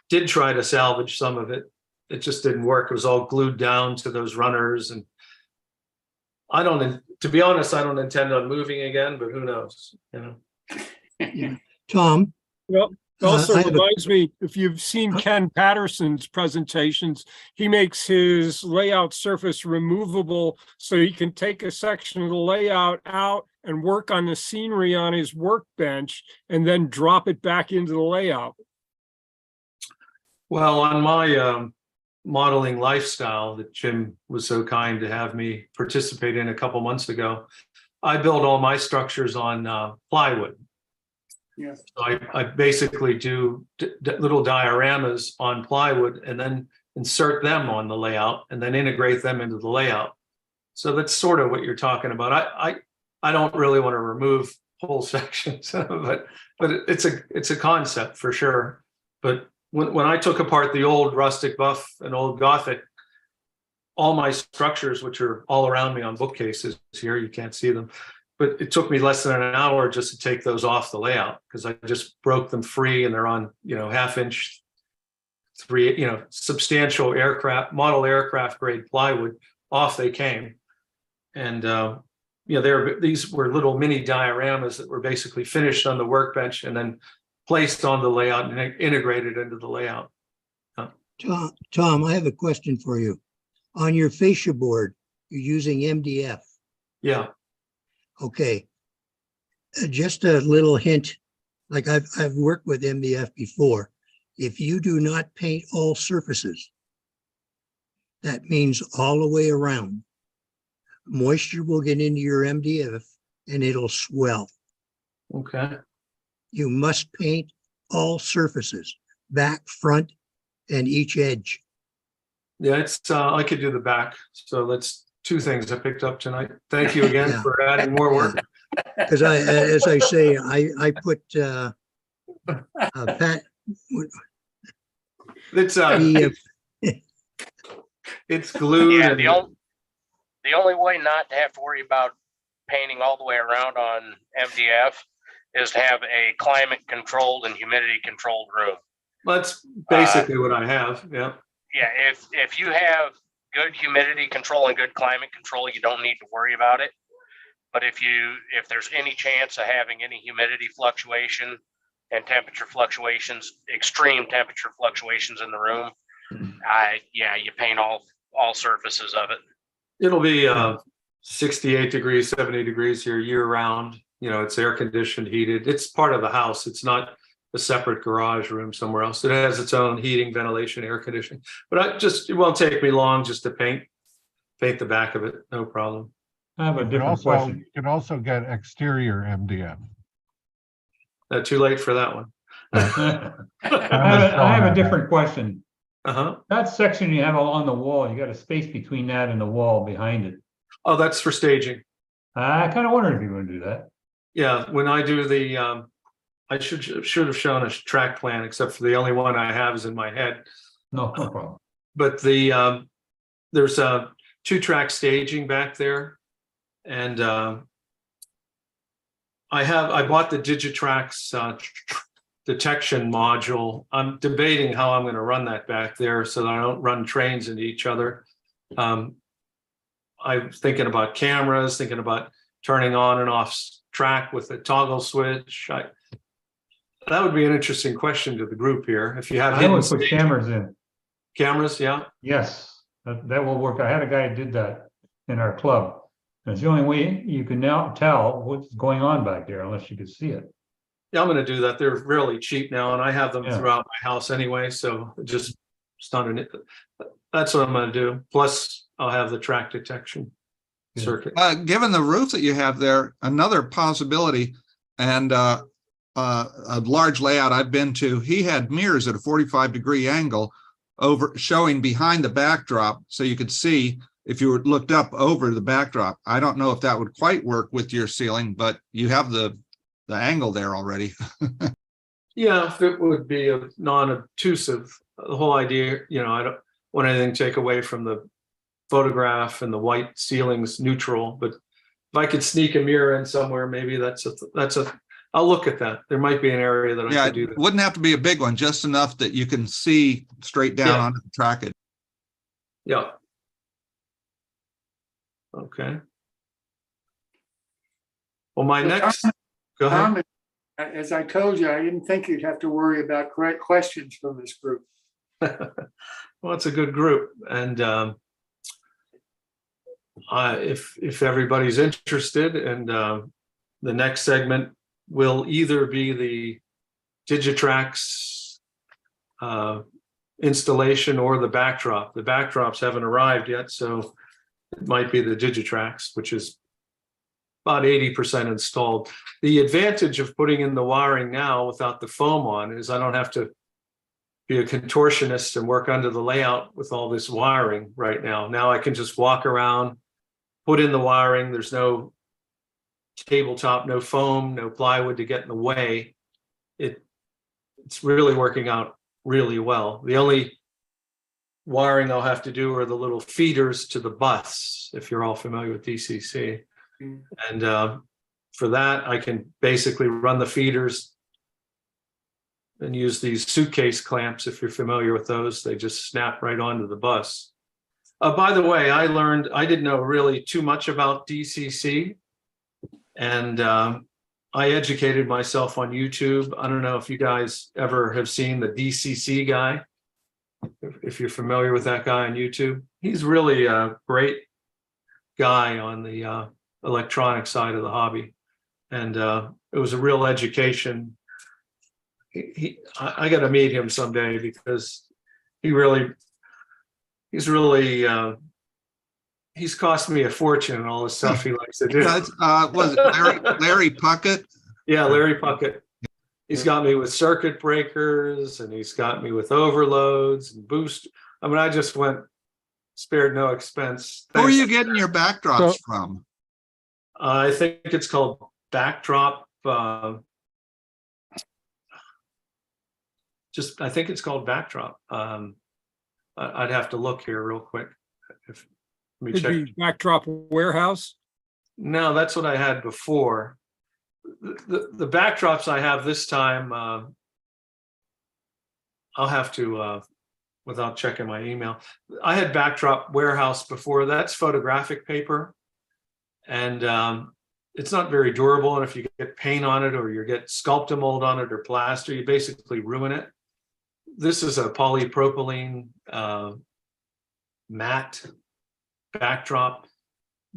J: did try to salvage some of it, it just didn't work. It was all glued down to those runners, and to be honest, I don't intend on moving again, but who knows,
F: Tom,
G: Well, also
F: I have a-
G: reminds me, if you've seen Ken Patterson's presentations, he makes his layout surface removable so he can take a section of the layout out and work on the scenery on his workbench and then drop it back into the layout.
J: Well, on my modeling lifestyle that Jim was so kind to have me participate in a couple months ago, I build all my structures on plywood.
A: Yeah.
J: So I basically do little dioramas on plywood and then insert them on the layout and then integrate them into the layout. So that's sort of what you're talking about. I don't really want to remove whole sections, but it's a concept for sure. But when I took apart the old rustic buff and old Gothic, all my structures, which are all around me on bookcases here, you can't see them, but it took me less than an hour just to take those off the layout because I just broke them free, and they're on, half-inch, substantial model aircraft grade plywood. Off they came, and these were little mini dioramas that were basically finished on the workbench and then placed on the layout and integrated into the layout.
F: Tom, I have a question for you. On your fascia board, you're using MDF.
J: Yeah.
F: Okay. Just a little hint, like I've worked with MDF before. If you do not paint all surfaces, that means all the way around, moisture will get into your MDF and it'll swell.
J: Okay.
F: You must paint all surfaces, back, front, and each edge.
J: Yeah, it's I could do the back. So that's two things I picked up tonight. Thank you again
F: Yeah.
J: for adding more work.
F: Because as I say, I put Pat.
J: It's
F: the,
J: it's glued.
K: Yeah,
J: and,
K: the only way not to have to worry about painting all the way around on MDF is to have a climate controlled and humidity controlled room.
J: that's basically what I have. Yeah.
K: Yeah, if you have good humidity control and good climate control, you don't need to worry about it. But if there's any chance of having any humidity fluctuation and temperature fluctuations, extreme temperature fluctuations in the room, you paint all surfaces of it.
J: It'll be 68 degrees, 70 degrees here year round. It's air conditioned, heated. It's part of the house. It's not a separate garage room somewhere else. It has its own heating, ventilation, air conditioning. But it won't take me long just to paint the back of it. No problem.
H: I have a different question. You can also get exterior MDF.
J: Too late for that one.
H: I have a different question.
J: Uh-huh.
H: That section you have on the wall, you got a space between that and the wall behind it.
J: Oh, that's for staging.
H: I kind of wondered if you were going to do that.
J: Yeah, when I do the, I should have shown a track plan, except for the only one I have is in my head.
H: No problem.
J: But there's a 2-track staging back there, and I bought the Digitrax detection module. I'm debating how I'm going to run that back there so that I don't run trains into each other. I'm thinking about cameras, thinking about turning on and off track with a toggle switch. That would be an interesting question to the group here. If you have
H: I would put cameras in.
J: Cameras, yeah.
H: Yes, that will work. I had a guy who did that in our club. It's the only way you can now tell what's going on back there unless you can see it.
J: Yeah, I'm going to do that. They're really cheap now, and I have them throughout my house anyway. So just standard. That's what I'm going to do. Plus, I'll have the track detection circuit.
L: Given the roof that you have there, another possibility, and a large layout I've been to, he had mirrors at a 45-degree angle over showing behind the backdrop, so you could see if you were looked up over the backdrop. I don't know if that would quite work with your ceiling, but you have the angle there already.
J: Yeah, if it would be a non-obtrusive, the whole idea, I don't want anything to take away from the photograph, and the white ceiling's neutral. But if I could sneak a mirror in somewhere, maybe I'll look at that. There might be an area that I could do that.
L: It wouldn't have to be a big one, just enough that you can see straight down onto the trackage.
J: Yeah. Okay. Well, my next. Go ahead.
A: As I told you, I didn't think you'd have to worry about correct questions from this group.
J: Well, it's a good group, and if everybody's interested, and the next segment will either be the Digitrax installation or the backdrop. The backdrops haven't arrived yet, so it might be the Digitrax, which is about 80% installed. The advantage of putting in the wiring now without the foam on is I don't have to be a contortionist and work under the layout with all this wiring right now. Now I can just walk around, put in the wiring. There's no tabletop, no foam, no plywood to get in the way. It's really working out really well. The only wiring I'll have to do are the little feeders to the bus, if you're all familiar with DCC.
A: Mm.
J: And for that, I can basically run the feeders and use these suitcase clamps. If you're familiar with those, they just snap right onto the bus. By the way, I didn't know really too much about DCC, and I educated myself on YouTube. I don't know if you guys ever have seen the DCC guy. If you're familiar with that guy on YouTube, he's really a great guy on the electronic side of the hobby. And it was a real education. I got to meet him someday because he's cost me a fortune and all the stuff he likes to do.
L: Was it Larry Puckett?
J: Yeah, Larry Puckett. He's got me with circuit breakers, and he's got me with overloads and boost. I mean, I just spared no expense.
L: Who are you getting your backdrops from?
J: I think it's called Backdrop. I think it's called Backdrop. I'd have to look here real quick. Let me check.
G: Maybe Backdrop Warehouse.
J: No, that's what I had before. The backdrops I have this time, I'll have to, without checking my email. I had Backdrop Warehouse before. That's photographic paper, and it's not very durable. And if you get paint on it, or you get Sculptamold on it, or plaster, you basically ruin it. This is a polypropylene matte backdrop.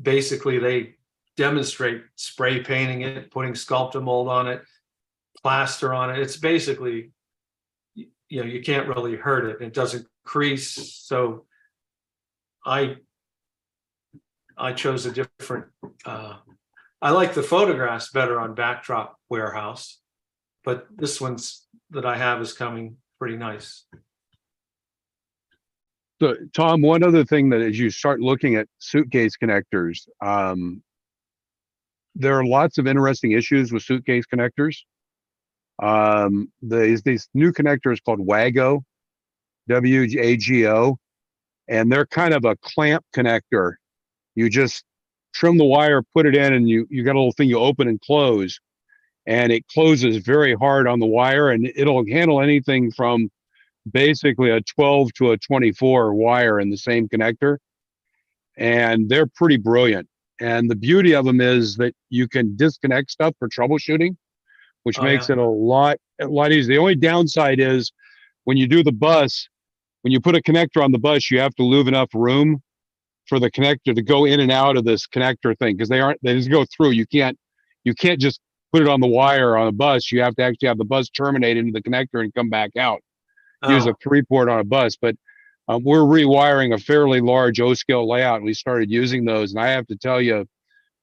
J: Basically, they demonstrate spray painting it, putting Sculptamold on it, plaster on it. It's basically, you can't really hurt it. It doesn't crease. So I chose a different, I like the photographs better on Backdrop Warehouse, but this one's that I have is coming pretty nice.
I: So, Tom, one other thing that as you start looking at suitcase connectors, there are lots of interesting issues with suitcase connectors. These new connectors called WAGO, WAGO, and they're kind of a clamp connector. You just trim the wire, put it in, and you got a little thing you open and close, and it closes very hard on the wire, and it'll handle anything from basically a 12 to a 24 wire in the same connector. And they're pretty brilliant. And the beauty of them is that you can disconnect stuff for troubleshooting, which makes it a lot easier. The only downside is when you do the bus, when you put a connector on the bus, you have to leave enough room for the connector to go in and out of this connector thing, because they just go through. You can't just put it on the wire on a bus. You have to actually have the bus terminate into the connector and come back out. Use a 3-port on a bus, but we're rewiring a fairly large O-scale layout, and we started using those, and I have to tell you,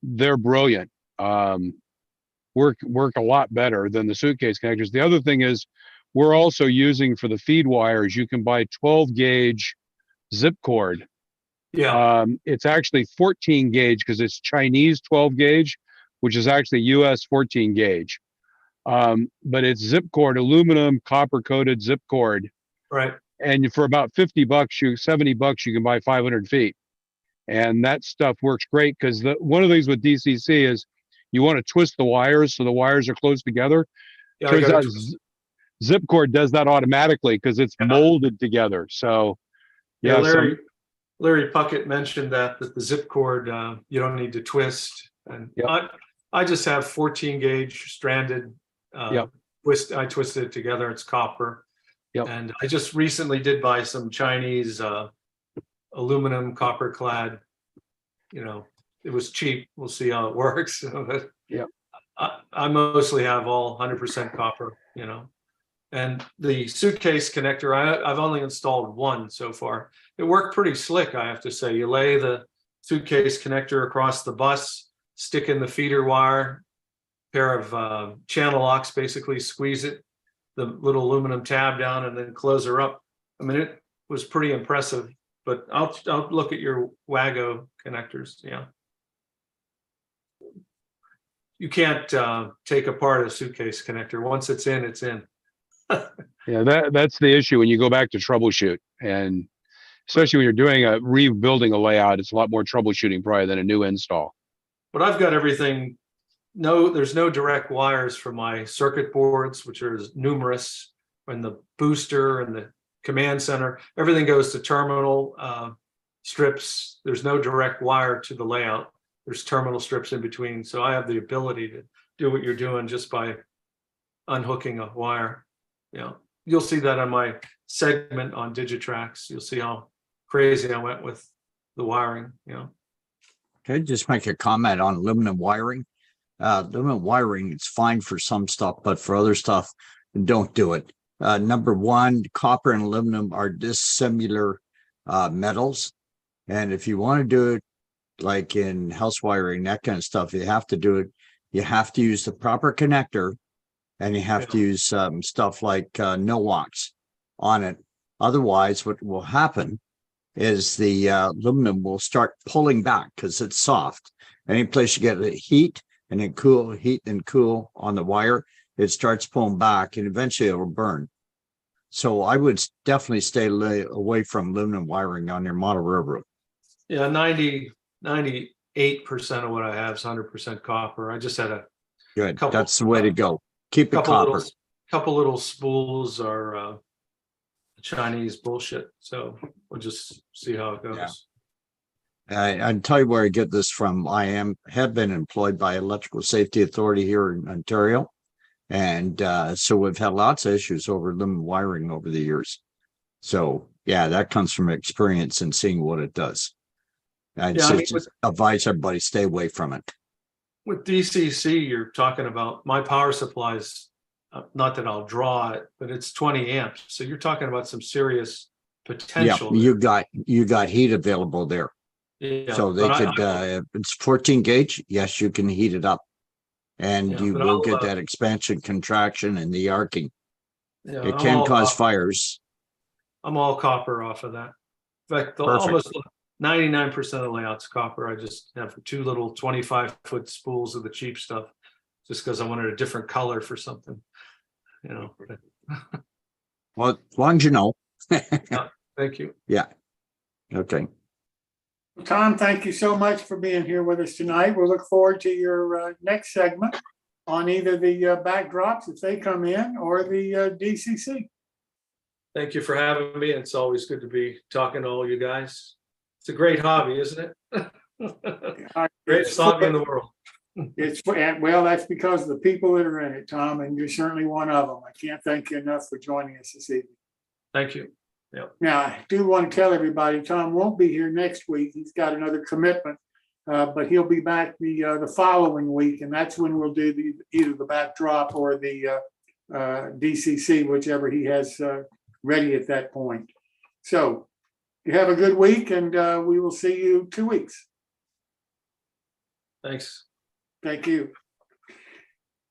I: they're brilliant. Work a lot better than the suitcase connectors. The other thing is, we're also using for the feed wires, you can buy 12 gauge zip cord.
J: Yeah.
I: It's actually 14 gauge because it's Chinese 12 gauge, which is actually US 14 gauge. But it's zip cord, aluminum, copper coated zip cord.
J: Right.
I: And for about $50, $70, you can buy 500 feet. And that stuff works great because one of the things with DCC is you want to twist the wires so the wires are close together.
J: Yeah,
I: Turns out zip cord does that automatically because it's molded together. So
J: yeah, Larry Puckett mentioned that the zip cord, you don't need to twist. And I just have 14 gauge stranded twist. I twisted it together. It's copper. And I just recently did buy some Chinese aluminum copper clad. It was cheap. We'll see how it works. I mostly have all 100% copper. And the suitcase connector, I've only installed one so far. It worked pretty slick, I have to say. You lay the suitcase connector across the bus, stick in the feeder wire, pair of channel locks, basically squeeze it, the little aluminum tab down, and then close her up. I mean, it was pretty impressive. But I'll look at your WAGO connectors. Yeah. you can't take apart a suitcase connector. Once it's in, it's in.
I: Yeah, that's the issue when you go back to troubleshoot, and especially when you're doing rebuilding a layout, it's a lot more troubleshooting probably than a new install.
J: But I've got everything. No, there's no direct wires for my circuit boards, which are numerous, and the booster and the command center. Everything goes to terminal strips. There's no direct wire to the layout. There's terminal strips in between. So I have the ability to do what you're doing just by unhooking a wire. You know, you'll see that on my segment on Digitrax. You'll see how crazy I went with the wiring, you know.
M: Can I just make a comment on aluminum wiring? Aluminum wiring is fine for some stuff, but for other stuff, don't do it. Number one, copper and aluminum are dissimilar metals. And if you want to do it like in house wiring, that kind of stuff, you have to do it. You have to use the proper connector, and you have to use stuff like no-wax on it. Otherwise, what will happen is the aluminum will start pulling back because it's soft. Any place you get heat and then cool, heat and cool on the wire, it starts pulling back and eventually it will burn. So I would definitely stay away from aluminum wiring on your model railroad.
J: Yeah, 98% of what I have is 100% copper. I just had a
M: Good. That's the way to go. Keep it copper.
J: Couple little spools are Chinese bullshit. So we'll just see how it goes.
M: Yeah. I'll tell you where I get this from. I have been employed by Electrical Safety Authority here in Ontario. And so we've had lots of issues over aluminum wiring over the years. So yeah, that comes from experience and seeing what it does. I'd just advise everybody stay away from it.
J: With DCC, you're talking about my power supplies, not that I'll draw it, but it's 20 amps. So you're talking about some serious potential.
M: Yeah, you got heat available there.
J: Yeah,
M: so they could, it's 14 gauge. Yes, you can heat it up. And you will get that expansion, contraction, and the arcing.
J: Yeah,
M: it can cause fires.
J: I'm all copper off of that. In fact, almost 99% of the layout's copper. I just have two little 25-foot spools of the cheap stuff, just because I wanted a different color for something. You know.
M: Well, as long as you know.
J: Yeah, thank you.
M: Yeah. Okay.
A: Tom, thank you so much for being here with us tonight. We'll look forward to your next segment on either the backdrops if they come in or the DCC.
J: Thank you for having me. It's always good to be talking to all you guys. It's a great hobby, isn't it? Greatest hobby in the world.
A: Well, that's because of the people that are in it, Tom, and you're certainly one of them. I can't thank you enough for joining us this evening.
J: Thank you. Yep.
A: Now, I do want to tell everybody, Tom won't be here next week. He's got another commitment, but he'll be back the following week, and that's when we'll do either the backdrop or the DCC, whichever he has ready at that point. So you have a good week, and we will see you 2 weeks.
J: Thanks.
A: Thank you.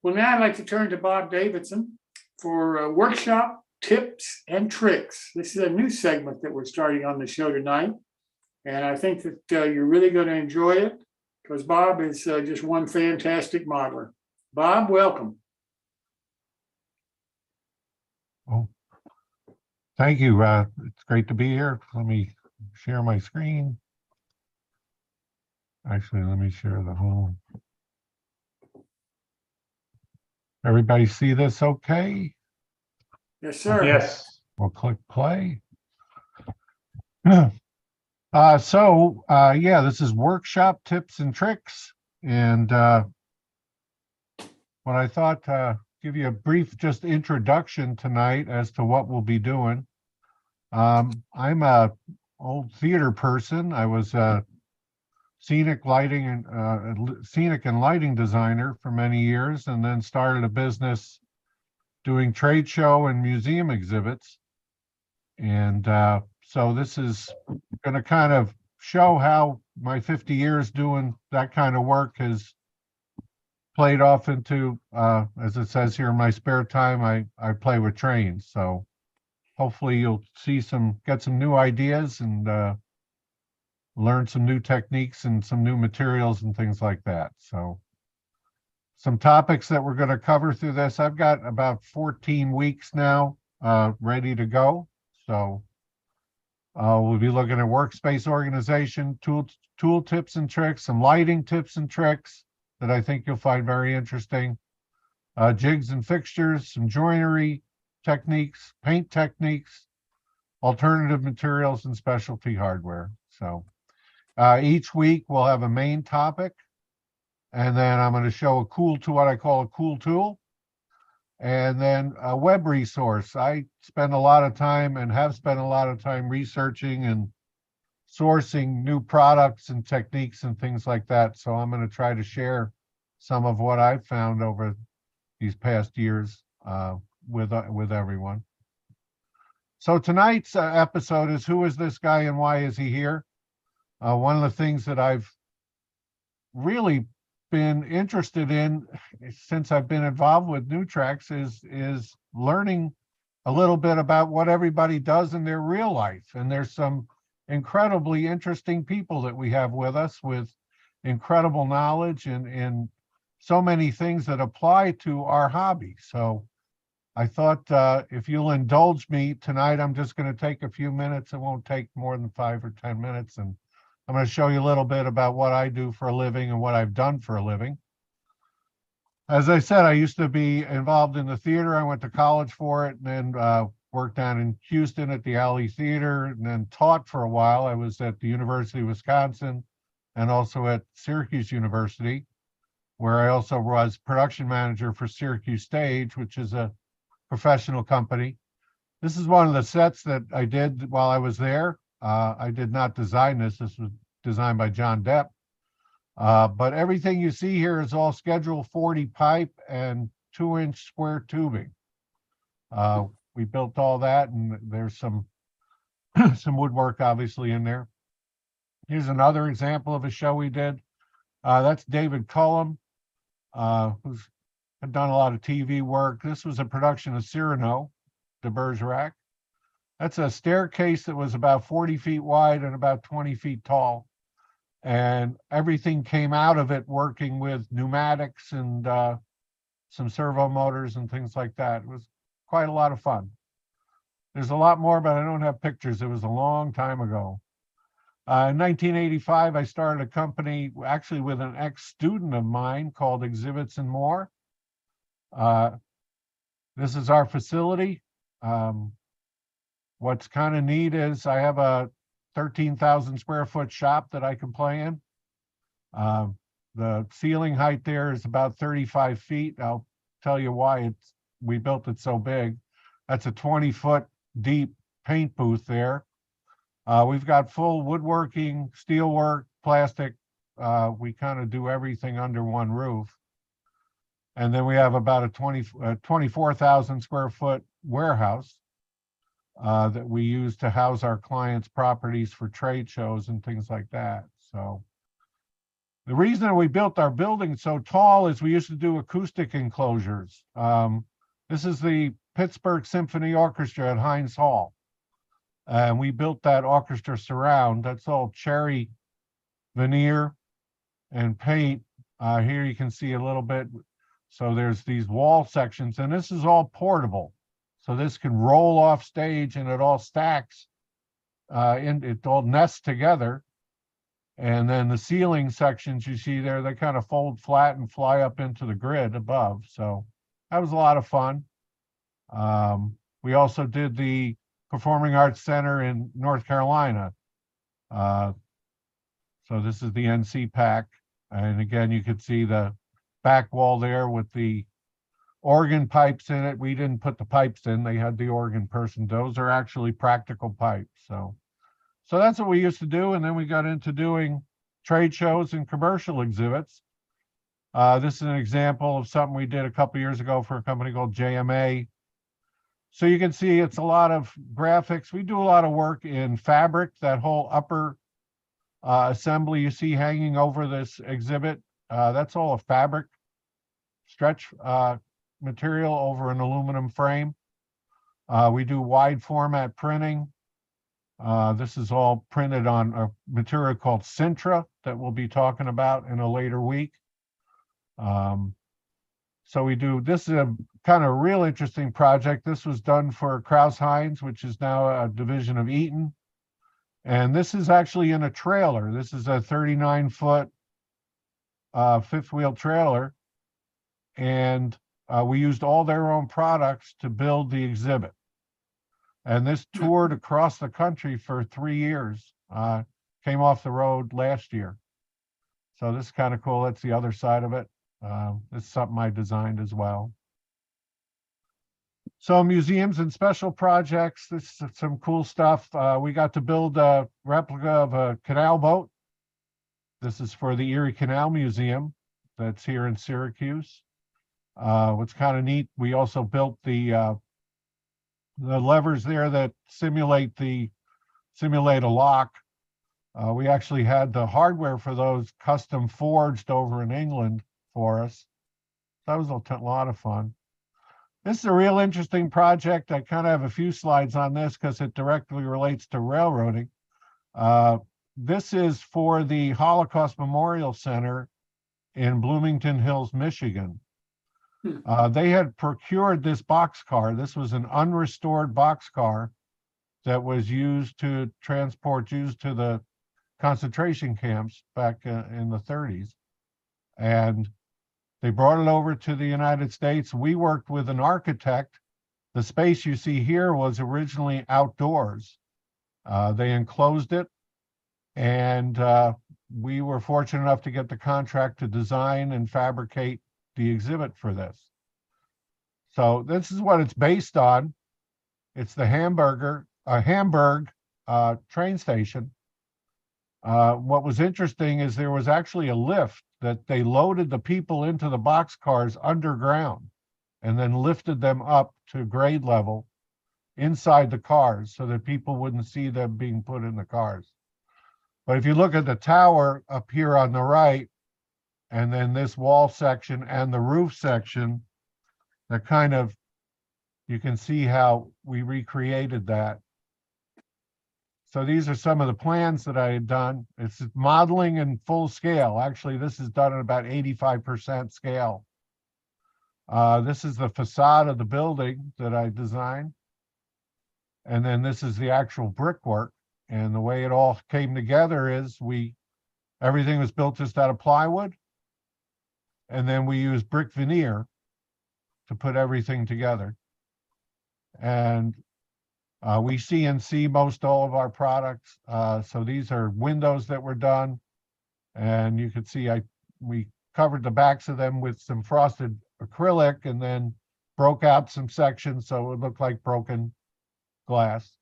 A: Well, now I'd like to turn to Bob Davidson for workshop tips and tricks. This is a new segment that we're starting on the show tonight. And I think that you're really going to enjoy it because Bob is just one fantastic modeler. Bob, welcome.
N: Oh, thank you. It's great to be here. Let me share my screen. Actually, let me share the home. Everybody see this okay?
A: Yes, sir.
H: Yes.
N: We'll click play. Yeah, this is workshop tips and tricks. And what I thought, give you a brief just introduction tonight as to what we'll be doing. I'm a old theater person. I was a scenic and lighting designer for many years, and then started a business doing trade show and museum exhibits. And so this is going to kind of show how my 50 years doing that kind of work has played off into, as it says here, in my spare time, I play with trains. So hopefully you'll get some new ideas and learn some new techniques and some new materials and things like that. So some topics that we're going to cover through this. I've got about 14 weeks now ready to go. So we'll be looking at workspace organization, tool tips and tricks, some lighting tips and tricks that I think you'll find very interesting. Jigs and fixtures, some joinery techniques, paint techniques, alternative materials, and specialty hardware. So each week we'll have a main topic, and then I'm going to show what I call a cool tool, and then a web resource. I spend a lot of time and have spent a lot of time researching and sourcing new products and techniques and things like that. So I'm going to try to share some of what I've found over these past years with everyone. So tonight's episode is Who is this guy and why is he here? One of the things that I've really been interested in since I've been involved with Nutrax is learning a little bit about what everybody does in their real life. And there's some incredibly interesting people that we have with us with incredible knowledge and so many things that apply to our hobby. So I thought if you'll indulge me tonight, I'm just going to take a few minutes. It won't take more than 5 or 10 minutes. And I'm going to show you a little bit about what I do for a living and what I've done for a living. As I said, I used to be involved in the theater. I went to college for it and then worked down in Houston at the Alley Theater and then taught for a while. I was at the University of Wisconsin and also at Syracuse University, where I also was production manager for Syracuse Stage, which is a professional company. This is one of the sets that I did while I was there. I did not design this. This was designed by John Depp. But everything you see here is all Schedule 40 pipe and 2-inch square tubing. We built all that, and there's some some woodwork obviously in there. Here's another example of a show we did. That's David Cullum, who's done a lot of TV work. This was a production of Cyrano de Bergerac. That's a staircase that was about 40 feet wide and about 20 feet tall. And everything came out of it working with pneumatics and some servo motors and things like that. It was quite a lot of fun. There's a lot more, but I don't have pictures. It was a long time ago. In 1985, I started a company actually with an ex-student of mine called Exhibits and More. This is our facility. What's kind of neat is I have a 13,000 square foot shop that I can play in. The ceiling height there is about 35 feet. I'll tell you why we built it so big. That's a 20-foot deep paint booth there. We've got full woodworking, steelwork, plastic. We kind of do everything under one roof. And then we have about a 24,000 square foot warehouse that we use to house our clients' properties for trade shows and things like that. So the reason that we built our building so tall is we used to do acoustic enclosures. This is the Pittsburgh Symphony Orchestra at Heinz Hall. And we built that orchestra surround. That's all cherry veneer and paint. Here you can see a little bit. So there's these wall sections, and this is all portable. So this can roll off stage and it all stacks, it all nests together. And then the ceiling sections you see there, they kind of fold flat and fly up into the grid above. So that was a lot of fun. We also did the Performing Arts Center in North Carolina. So this is the NC PAC. And again, you could see the back wall there with the organ pipes in it. We didn't put the pipes in, they had the organ person. Those are actually practical pipes. So that's what we used to do. And then we got into doing trade shows and commercial exhibits. This is an example of something we did a couple years ago for a company called JMA. So you can see it's a lot of graphics. We do a lot of work in fabric. That whole upper assembly you see hanging over this exhibit, that's all a fabric stretch material over an aluminum frame. We do wide format printing. This is all printed on a material called Sintra that we'll be talking about in a later week. So we do, this is a kind of real interesting project. This was done for Kraus Heinz, which is now a division of Eaton. And this is actually in a trailer. This is a 39-foot fifth wheel trailer. And we used all their own products to build the exhibit. And this toured across the country for 3 years. Came off the road last year. So this is kind of cool. That's the other side of it. It's something I designed as well. So museums and special projects, this is some cool stuff. We got to build a replica of a canal boat. This is for the Erie Canal Museum that's here in Syracuse. What's kind of neat, we also built the levers there that simulate a lock. We actually had the hardware for those custom forged over in England for us. That was a lot of fun. This is a real interesting project. I kind of have a few slides on this because it directly relates to railroading. This is for the Holocaust Memorial Center in Bloomington Hills, Michigan. They had procured this boxcar. This was an unrestored boxcar that was used to transport Jews to the concentration camps back in the 30s. And they brought it over to the United States. We worked with an architect. The space you see here was originally outdoors. They enclosed it, and we were fortunate enough to get the contract to design and fabricate the exhibit for this. So this is what it's based on. It's the Hamburg train station. What was interesting is there was actually a lift that they loaded the people into the boxcars underground and then lifted them up to grade level inside the cars so that people wouldn't see them being put in the cars. But if you look at the tower up here on the right, and then this wall section and the roof section, that kind of, you can see how we recreated that. So these are some of the plans that I had done. It's modeling in full scale. Actually, this is done at about 85% scale. This is the facade of the building that I designed. And then this is the actual brickwork. And the way it all came together is everything was built just out of plywood. And then we used brick veneer to put everything together. And we CNC most all of our products. So these are windows that were done. And you can see we covered the backs of them with some frosted acrylic and then broke out some sections so it would look like broken glass.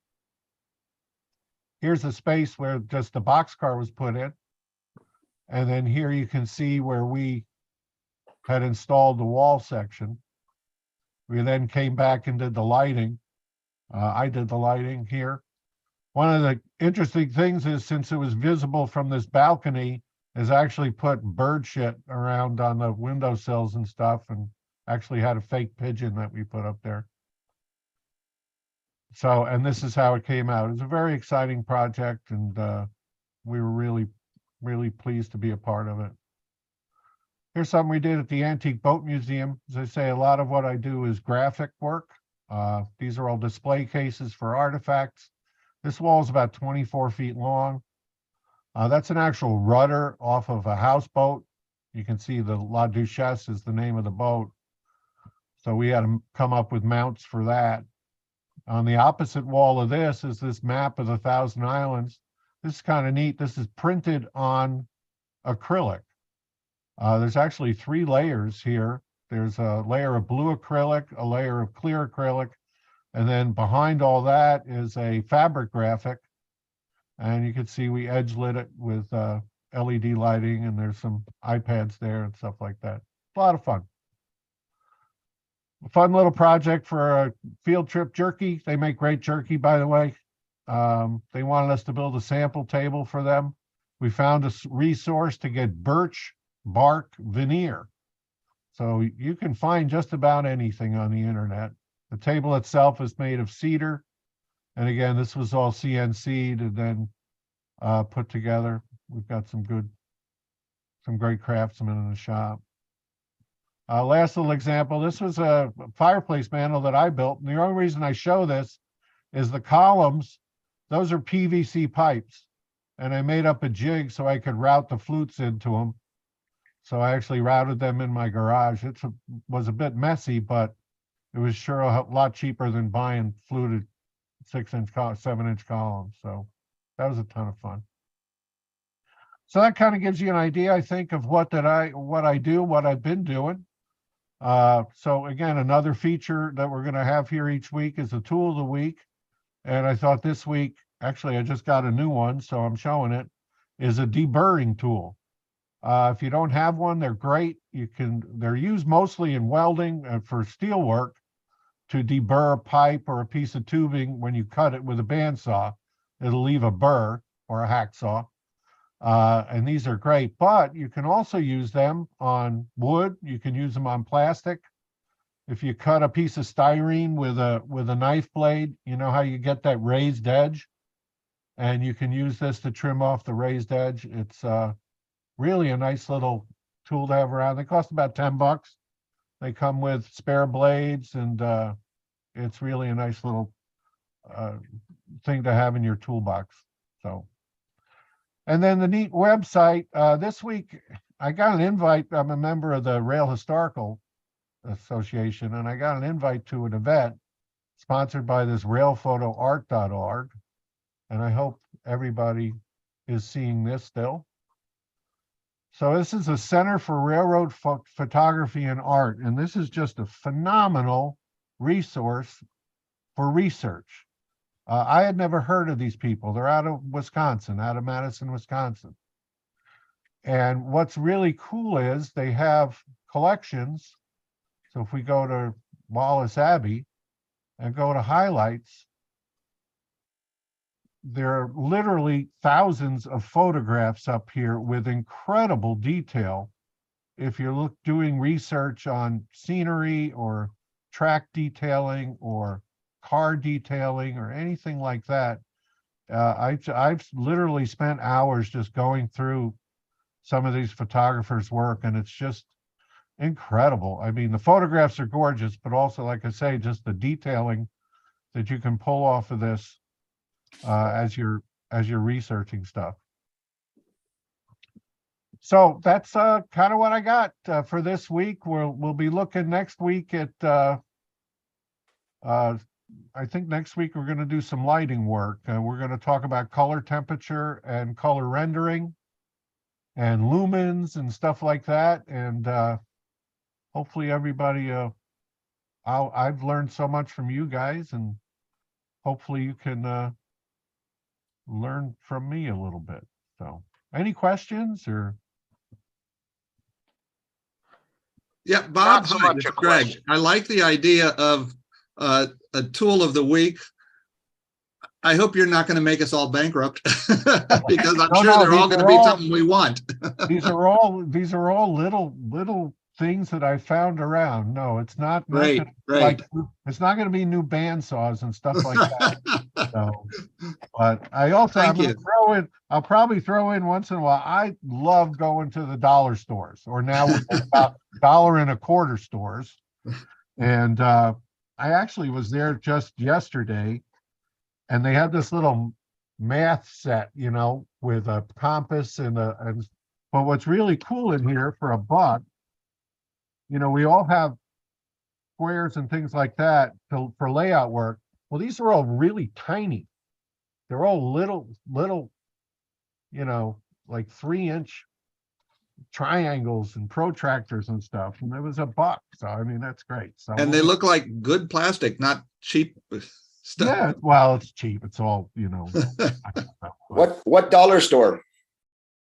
N: Here's a space where just the boxcar was put in. And then here you can see where we had installed the wall section. We then came back and did the lighting. I did the lighting here. One of the interesting things is, since it was visible from this balcony, is actually put bird shit around on the windowsills and stuff, and actually had a fake pigeon that we put up there. So, and this is how it came out. It was a very exciting project, and we were really, really pleased to be a part of it. Here's something we did at the Antique Boat Museum. As I say, a lot of what I do is graphic work. These are all display cases for artifacts. This wall is about 24 feet long. That's an actual rudder off of a houseboat. You can see the La Duchesse is the name of the boat. So we had to come up with mounts for that. On the opposite wall of this is this map of the Thousand Islands. This is kind of neat. This is printed on acrylic. There's actually 3 layers here. There's a layer of blue acrylic, a layer of clear acrylic, and then behind all that is a fabric graphic. And you can see we edge lit it with LED lighting, and there's some iPads there and stuff like that. A lot of fun. A fun little project for a field trip jerky. They make great jerky, by the way. They wanted us to build a sample table for them. We found a resource to get birch bark veneer. So you can find just about anything on the internet. The table itself is made of cedar. And again, this was all CNC'd and then put together. We've got some great craftsmen in the shop. Last little example, this was a fireplace mantle that I built. And the only reason I show this is the columns, those are PVC pipes. And I made up a jig so I could route the flutes into them. So I actually routed them in my garage. It was a bit messy, but it was sure a lot cheaper than buying fluted 6-inch, 7-inch columns. So that was a ton of fun. So that kind of gives you an idea, I think, of what I do, what I've been doing. So again, another feature that we're going to have here each week is the tool of the week. And I thought this week, actually, I just got a new one, so I'm showing it, is a deburring tool. If you don't have one, they're great. They're used mostly in welding for steel work to deburr a pipe or a piece of tubing. When you cut it with a bandsaw, it'll leave a burr, or a hacksaw. And these are great, but you can also use them on wood. You can use them on plastic. If you cut a piece of styrene with a knife blade, you know how you get that raised edge, and you can use this to trim off the raised edge. It's really a nice little tool to have around. They cost about $10. They come with spare blades, and it's really a nice little thing to have in your toolbox. So. And then the neat website, this week, I got an invite. I'm a member of the Rail Historical Association, and I got an invite to an event sponsored by this railphotoart.org. And I hope everybody is seeing this still. So this is a Center for Railroad Photography and Art, and this is just a phenomenal resource for research. I had never heard of these people. They're out of Wisconsin, out of Madison, Wisconsin. And what's really cool is they have collections. So if we go to Wallace Abbey and go to highlights, there are literally thousands of photographs up here with incredible detail. If you're doing research on scenery or track detailing or car detailing or anything like that, I've literally spent hours just going through some of these photographers' work, and it's just incredible. I mean, the photographs are gorgeous, but also, like I say, just the detailing that you can pull off of this as you're researching stuff. So that's kind of what I got for this week. We'll be looking next week at I think next week we're going to do some lighting work. We're going to talk about color temperature and color rendering and lumens and stuff like that. And hopefully everybody, I've learned so much from you guys, and hopefully you can learn from me a little bit. So any questions or?
L: Yeah, Bob,
K: Not so
L: hi,
K: much
L: it's
K: a
L: Greg.
K: question.
L: I like the idea of a tool of the week. I hope you're not going to make us all bankrupt because I'm sure they're all going to be something we want.
N: These are all little things that I found around. No, it's not
L: Great.
N: like it's not going to be new bandsaws and stuff like that. So, but I also I'll probably throw in once in a while. I love going to the dollar stores, or now about $1.25 stores, and I actually was there just yesterday, and they had this little math set, with a compass but what's really cool in here for $1, we all have squares and things like that for layout work. Well, these are all really tiny. They're all little, like 3-inch triangles and protractors and stuff. And it was $1. So, I mean, that's great. So,
L: And they look like good plastic, not cheap stuff.
N: Yeah, well, it's cheap. It's all,
O: What dollar store?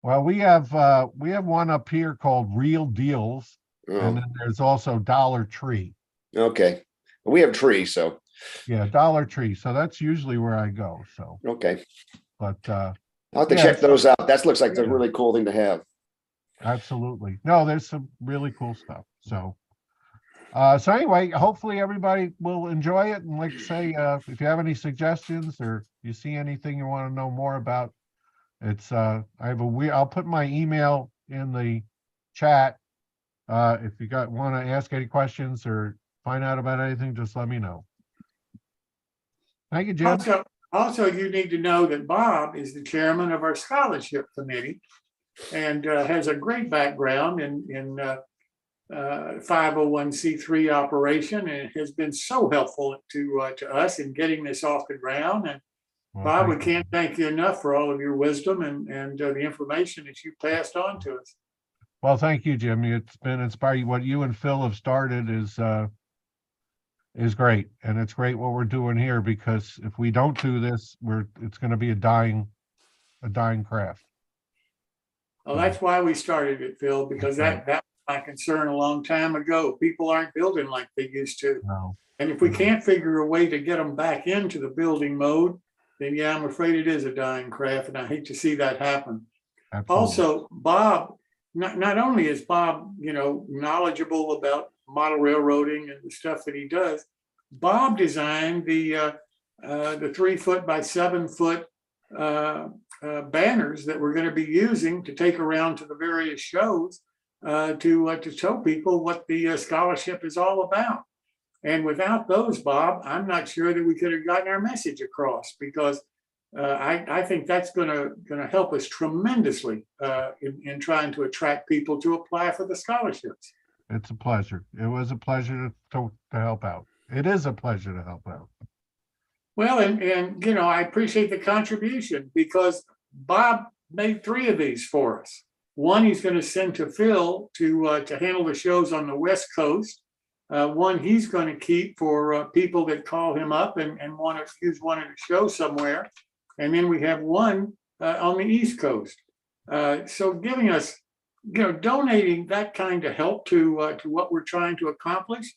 N: Well, we have one up here called Real Deals, and then there's also Dollar Tree.
O: Okay, we have Tree, so
N: yeah, Dollar Tree. So that's usually where I go. So
O: okay,
N: but
O: I'll have to check those out. That looks like a really cool thing to have.
N: Absolutely. No, there's some really cool stuff. So so anyway, hopefully everybody will enjoy it. And like I say, if you have any suggestions or you see anything you want to know more about, it's I'll put my email in the chat, If you want to ask any questions or find out about anything, just let me know. Thank you, Jim.
A: Also, you need to know that Bob is the chairman of our scholarship committee and has a great background in 501c3 operation, and has been so helpful to us in getting this off the ground. And
N: Well,
A: Bob, we
N: thank you.
A: can't thank you enough for all of your wisdom and the information that you passed on to us.
N: Well, thank you, Jim. It's been inspiring. What you and Phil have started is great, and it's great what we're doing here, because if we don't do this, it's going to be a dying craft.
A: Well, that's why we started it, Phil, because that was my concern a long time ago. People aren't building like they used to.
N: No.
A: And if we can't figure a way to get them back into the building mode, then yeah, I'm afraid it is a dying craft, and I hate to see that happen.
N: Absolutely.
A: Also, Bob, not only is Bob, knowledgeable about model railroading and the stuff that he does, Bob designed the 3 foot by 7 foot banners that we're going to be using to take around to the various shows to show people what the scholarship is all about. And without those, Bob, I'm not sure that we could have gotten our message across, because I think that's going to help us tremendously in trying to attract people to apply for the scholarships.
N: It's a pleasure. It was a pleasure to help out. It is a pleasure to help out.
A: Well, and I appreciate the contribution, because Bob made 3 of these for us. One he's going to send to Phil to handle the shows on the West Coast. One he's going to keep for people that call him up and want to use one at a show somewhere. And then we have one on the East Coast. So giving us, donating that kind of help to what we're trying to accomplish,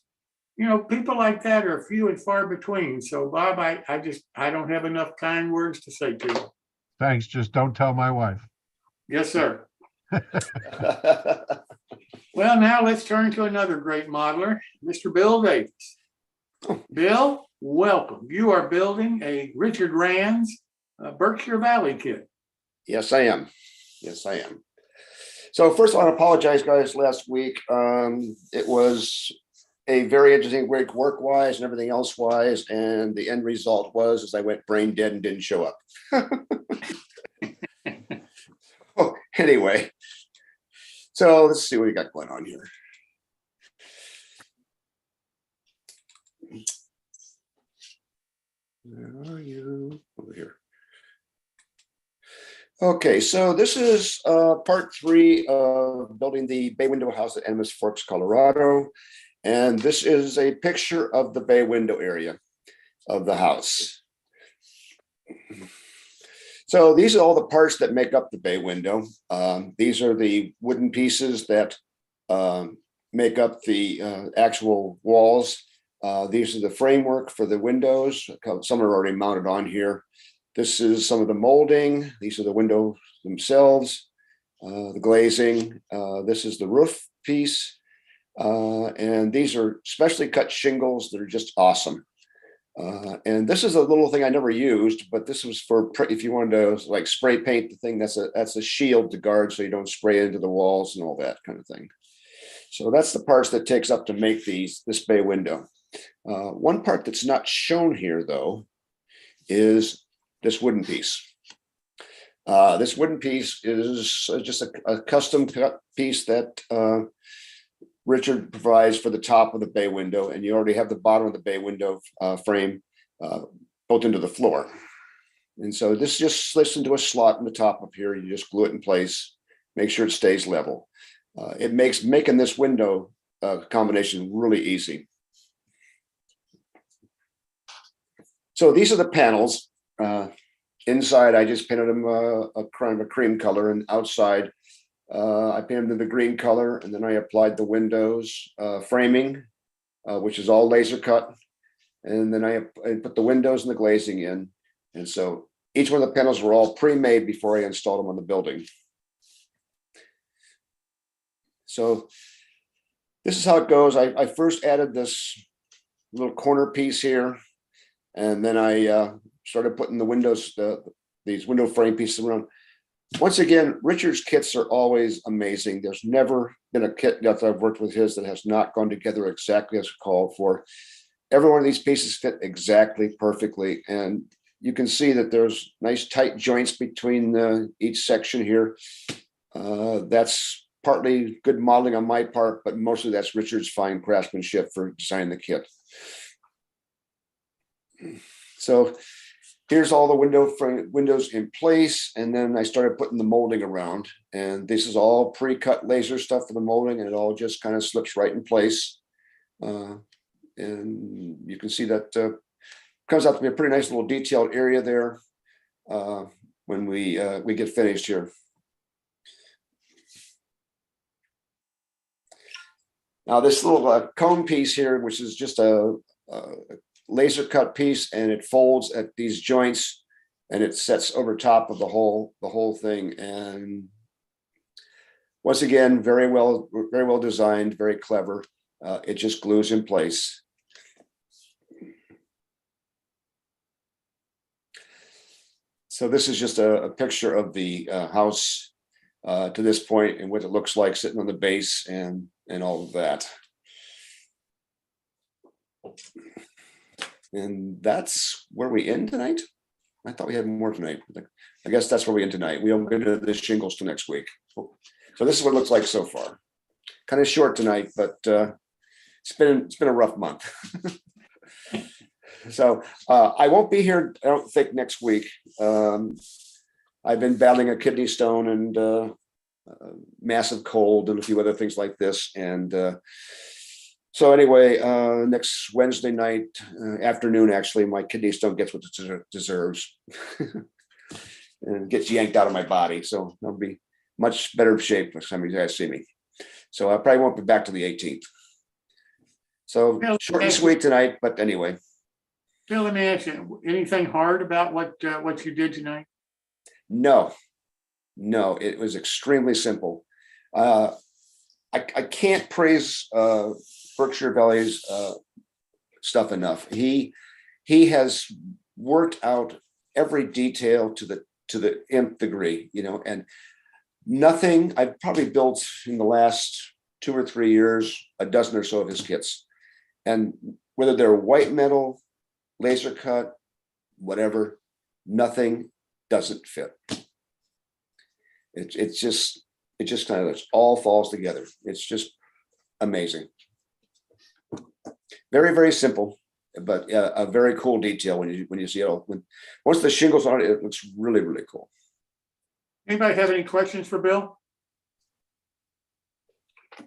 A: people like that are few and far between. So Bob, I don't have enough kind words to say to you.
N: Thanks. Just don't tell my wife.
A: Yes, sir. Well, now let's turn to another great modeler, Mr. Bill Davis. Bill, welcome. You are building a Richard Rand's Berkshire Valley kit.
O: Yes, I am. Yes, I am. So first, I want to apologize, guys. Last week, it was a very interesting week work-wise and everything else-wise, and the end result was I went brain dead and didn't show up. Oh, anyway, so let's see what we got going on here. Where are you? Over here. Okay, so this is part 3 of building the bay window house at Ennis Forks, Colorado. And this is a picture of the bay window area of the house. So these are all the parts that make up the bay window. These are the wooden pieces that make up the actual walls. These are the framework for the windows. Some are already mounted on here. This is some of the molding. These are the windows themselves, the glazing. This is the roof piece. And these are specially cut shingles that are just awesome. And this is a little thing I never used, but this was for if you wanted to like spray paint the thing, that's a shield to guard so you don't spray into the walls and all that kind of thing. So that's the parts that takes up to make this bay window. One part that's not shown here though is this wooden piece. This wooden piece is just a custom cut piece that Richard provides for the top of the bay window, and you already have the bottom of the bay window frame built into the floor. And so this just slips into a slot in the top of here. You just glue it in place, make sure it stays level. It makes making this window combination really easy. So these are the panels. Inside, I just painted them a kind of a cream color, and outside, I painted them the green color, and then I applied the windows framing, which is all laser cut. And then I put the windows and the glazing in. And so each one of the panels were all pre-made before I installed them on the building. So this is how it goes. I first added this little corner piece here, and then I started putting the windows, these window frame pieces around. once again, Richard's kits are always amazing. There's never been a kit that I've worked with his that has not gone together exactly as called for. Every one of these pieces fit exactly perfectly. And you can see that there's nice tight joints between each section here. That's partly good modeling on my part, but mostly that's Richard's fine craftsmanship for designing the kit. So here's all the windows in place, and then I started putting the molding around, and this is all pre-cut laser stuff for the molding, and it all just kind of slips right in place. And you can see that comes out to be a pretty nice little detailed area there when we get finished here. Now this little cone piece here, which is just a laser cut piece, and it folds at these joints and it sets over top of the whole thing. And once again, very well designed, very clever. It just glues in place. So this is just a picture of the house to this point and what it looks like sitting on the base and all of that. And that's where we end tonight. I thought we had more tonight. I guess that's where we end tonight. We don't get into the shingles till next week. So this is what it looks like so far. Kind of short tonight, but it's been a rough month. So I won't be here, I don't think, next week. I've been battling a kidney stone and massive cold and a few other things like this. And so anyway, next Wednesday night afternoon, actually, my kidney stone gets what it deserves and gets yanked out of my body. So I'll be much better shape next time you guys see me. So I probably won't be back to the 18th. So short and sweet tonight, but anyway.
A: Bill, let me ask you, anything hard about what you did tonight?
O: No, it was extremely simple. I can't praise Berkshire Valley's stuff enough. He has worked out every detail to the nth degree, you know, and nothing. I've probably built in the last 2 or 3 years a dozen or so of his kits, and whether they're white metal, laser cut, whatever, nothing doesn't fit. It just kind of all falls together. It's just amazing. Very, very simple, but a very cool detail when you see it all. Once the shingles on it, it looks really, really cool.
A: Anybody have any questions for Bill?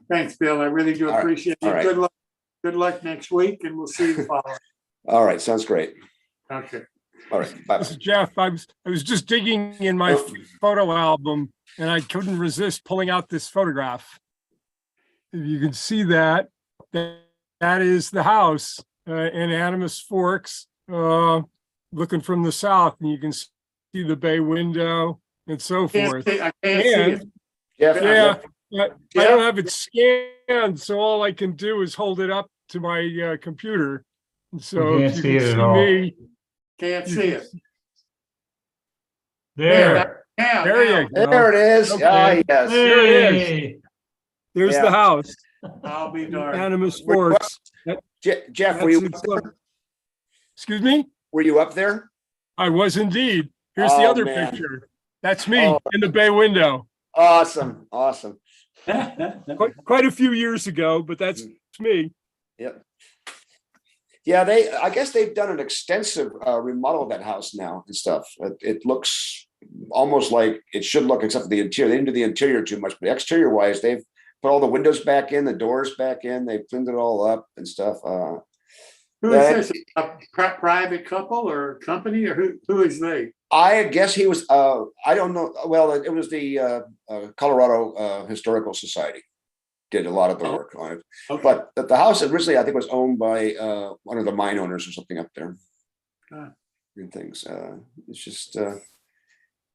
A: Thanks, Bill. I really do appreciate it.
O: Right.
A: Good luck next week, and we'll see you following.
O: All right, sounds great.
A: Okay.
O: All right, bye.
G: This is Jeff. I was just digging in my photo album, and I couldn't resist pulling out this photograph. If you can see that is the house in Animas Forks, looking from the south, and you can see the bay window and so forth.
A: I can't see it.
O: Jeff,
G: I don't have it scanned, so all I can do is hold it up to my computer. And so
H: You
G: if
H: can't
G: you
H: see
G: can
H: it at
G: see
H: all.
G: me,
A: Can't see it.
H: There.
G: there you go.
O: there it is.
G: Okay.
O: Ah, yes.
G: Here it is.
H: Hey.
G: There's
O: Yeah.
G: the house,
A: I'll be darned.
G: Animas Forks.
O: Jeff, were you
G: That's
O: up there?
G: Excuse me?
O: Were you up there?
G: I was indeed. Here's the
O: Oh,
G: other
O: man.
G: picture. That's me
O: Oh.
G: in the bay window.
O: Awesome.
G: Quite a few years ago, but that's me.
O: Yep. Yeah, I guess they've done an extensive remodel of that house now and stuff. It looks almost like it should look, except for the interior. They didn't do the interior too much, but exterior wise, they've put all the windows back in, the doors back in. They cleaned it all up and stuff.
A: Who is this? A private couple or company, or who is they?
O: I guess he was. I don't know. Well, it was the Colorado Historical Society. Did a lot of the work on it.
A: Okay.
O: But the house originally, I think, was owned by one of the mine owners or something up there. And things. It's just,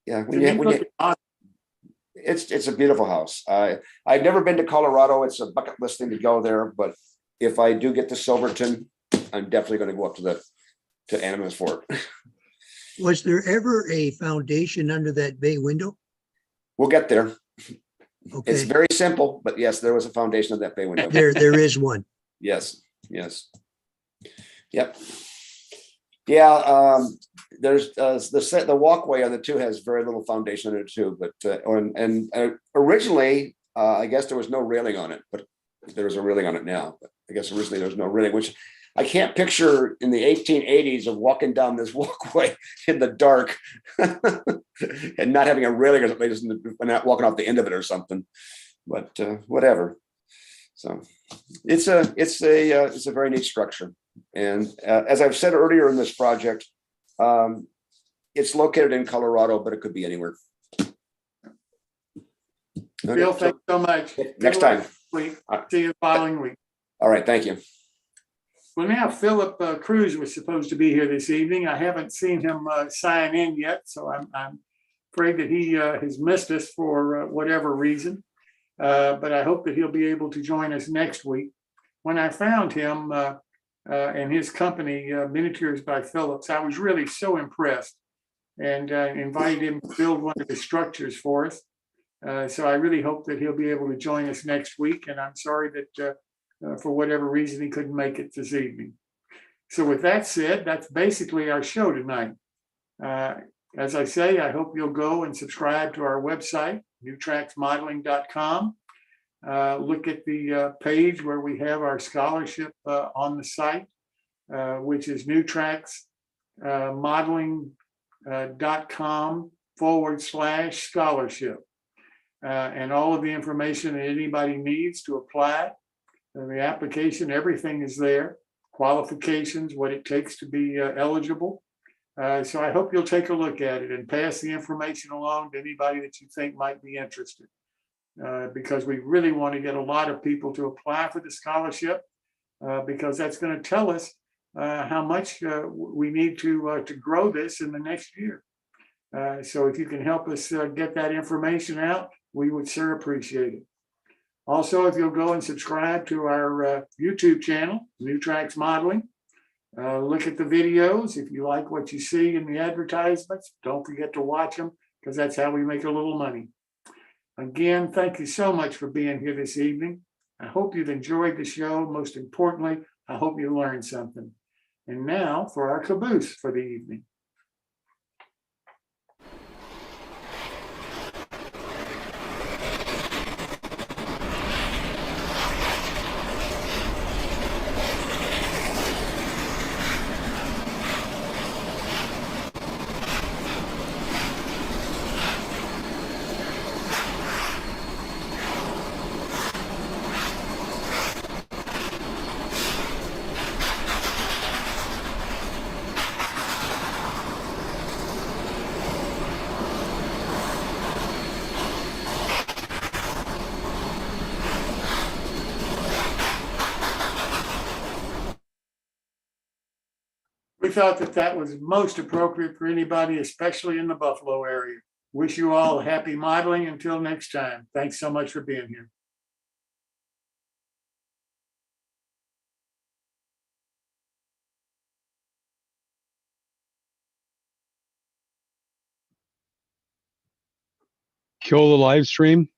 O: yeah. It's a beautiful house. I've never been to Colorado. It's a bucket list thing to go there. But if I do get to Silverton, I'm definitely going to go up to Animas Fort.
F: Was there ever a foundation under that bay window?
O: We'll get there. It's
F: Okay,
O: very simple, but yes, there was a foundation of that bay window.
F: there is one.
O: Yes, yes. Yep. Yeah, there's the walkway on the two has very little foundation in it too, but originally, I guess there was no railing on it, but there's a railing on it now. But I guess originally there was no railing, which I can't picture in the 1880s of walking down this walkway in the dark and not having a railing or something, not walking off the end of it or something. But whatever. So it's a very neat structure. And as I've said earlier in this project, it's located in Colorado, but it could be anywhere.
A: Bill, thanks so much.
O: Next time.
A: See you the following week.
O: All right, thank you.
A: Well, now Philip Cruz was supposed to be here this evening. I haven't seen him sign in yet, so I'm afraid that he has missed us for whatever reason. But I hope that he'll be able to join us next week. When I found him and his company, Miniatures by Phillips, I was really so impressed and invited him to build one of the structures for us. So I really hope that he'll be able to join us next week. And I'm sorry that for whatever reason he couldn't make it this evening. So with that said, that's basically our show tonight. As I say, I hope you'll go and subscribe to our website, newtracksmodeling.com. Look at the page where we have our scholarship on the site, which is newtracksmodeling.com/scholarship. And all of the information that anybody needs to apply, the application, everything is there, qualifications, what it takes to be eligible. So I hope you'll take a look at it and pass the information along to anybody that you think might be interested. Because we really want to get a lot of people to apply for the scholarship, because that's going to tell us how much we need to grow this in the next year. So if you can help us get that information out, we would sure appreciate it. Also, if you'll go and subscribe to our YouTube channel, New Tracks Modeling, look at the videos. If you like what you see in the advertisements, don't forget to watch them, because that's how we make a little money. Again, thank you so much for being here this evening. I hope you've enjoyed the show. Most importantly, I hope you learned something. And now for our caboose for the evening. We thought that that was most appropriate for anybody, especially in the Buffalo area. Wish you all happy modeling until next time. Thanks so much for being here.
I: Kill the live stream.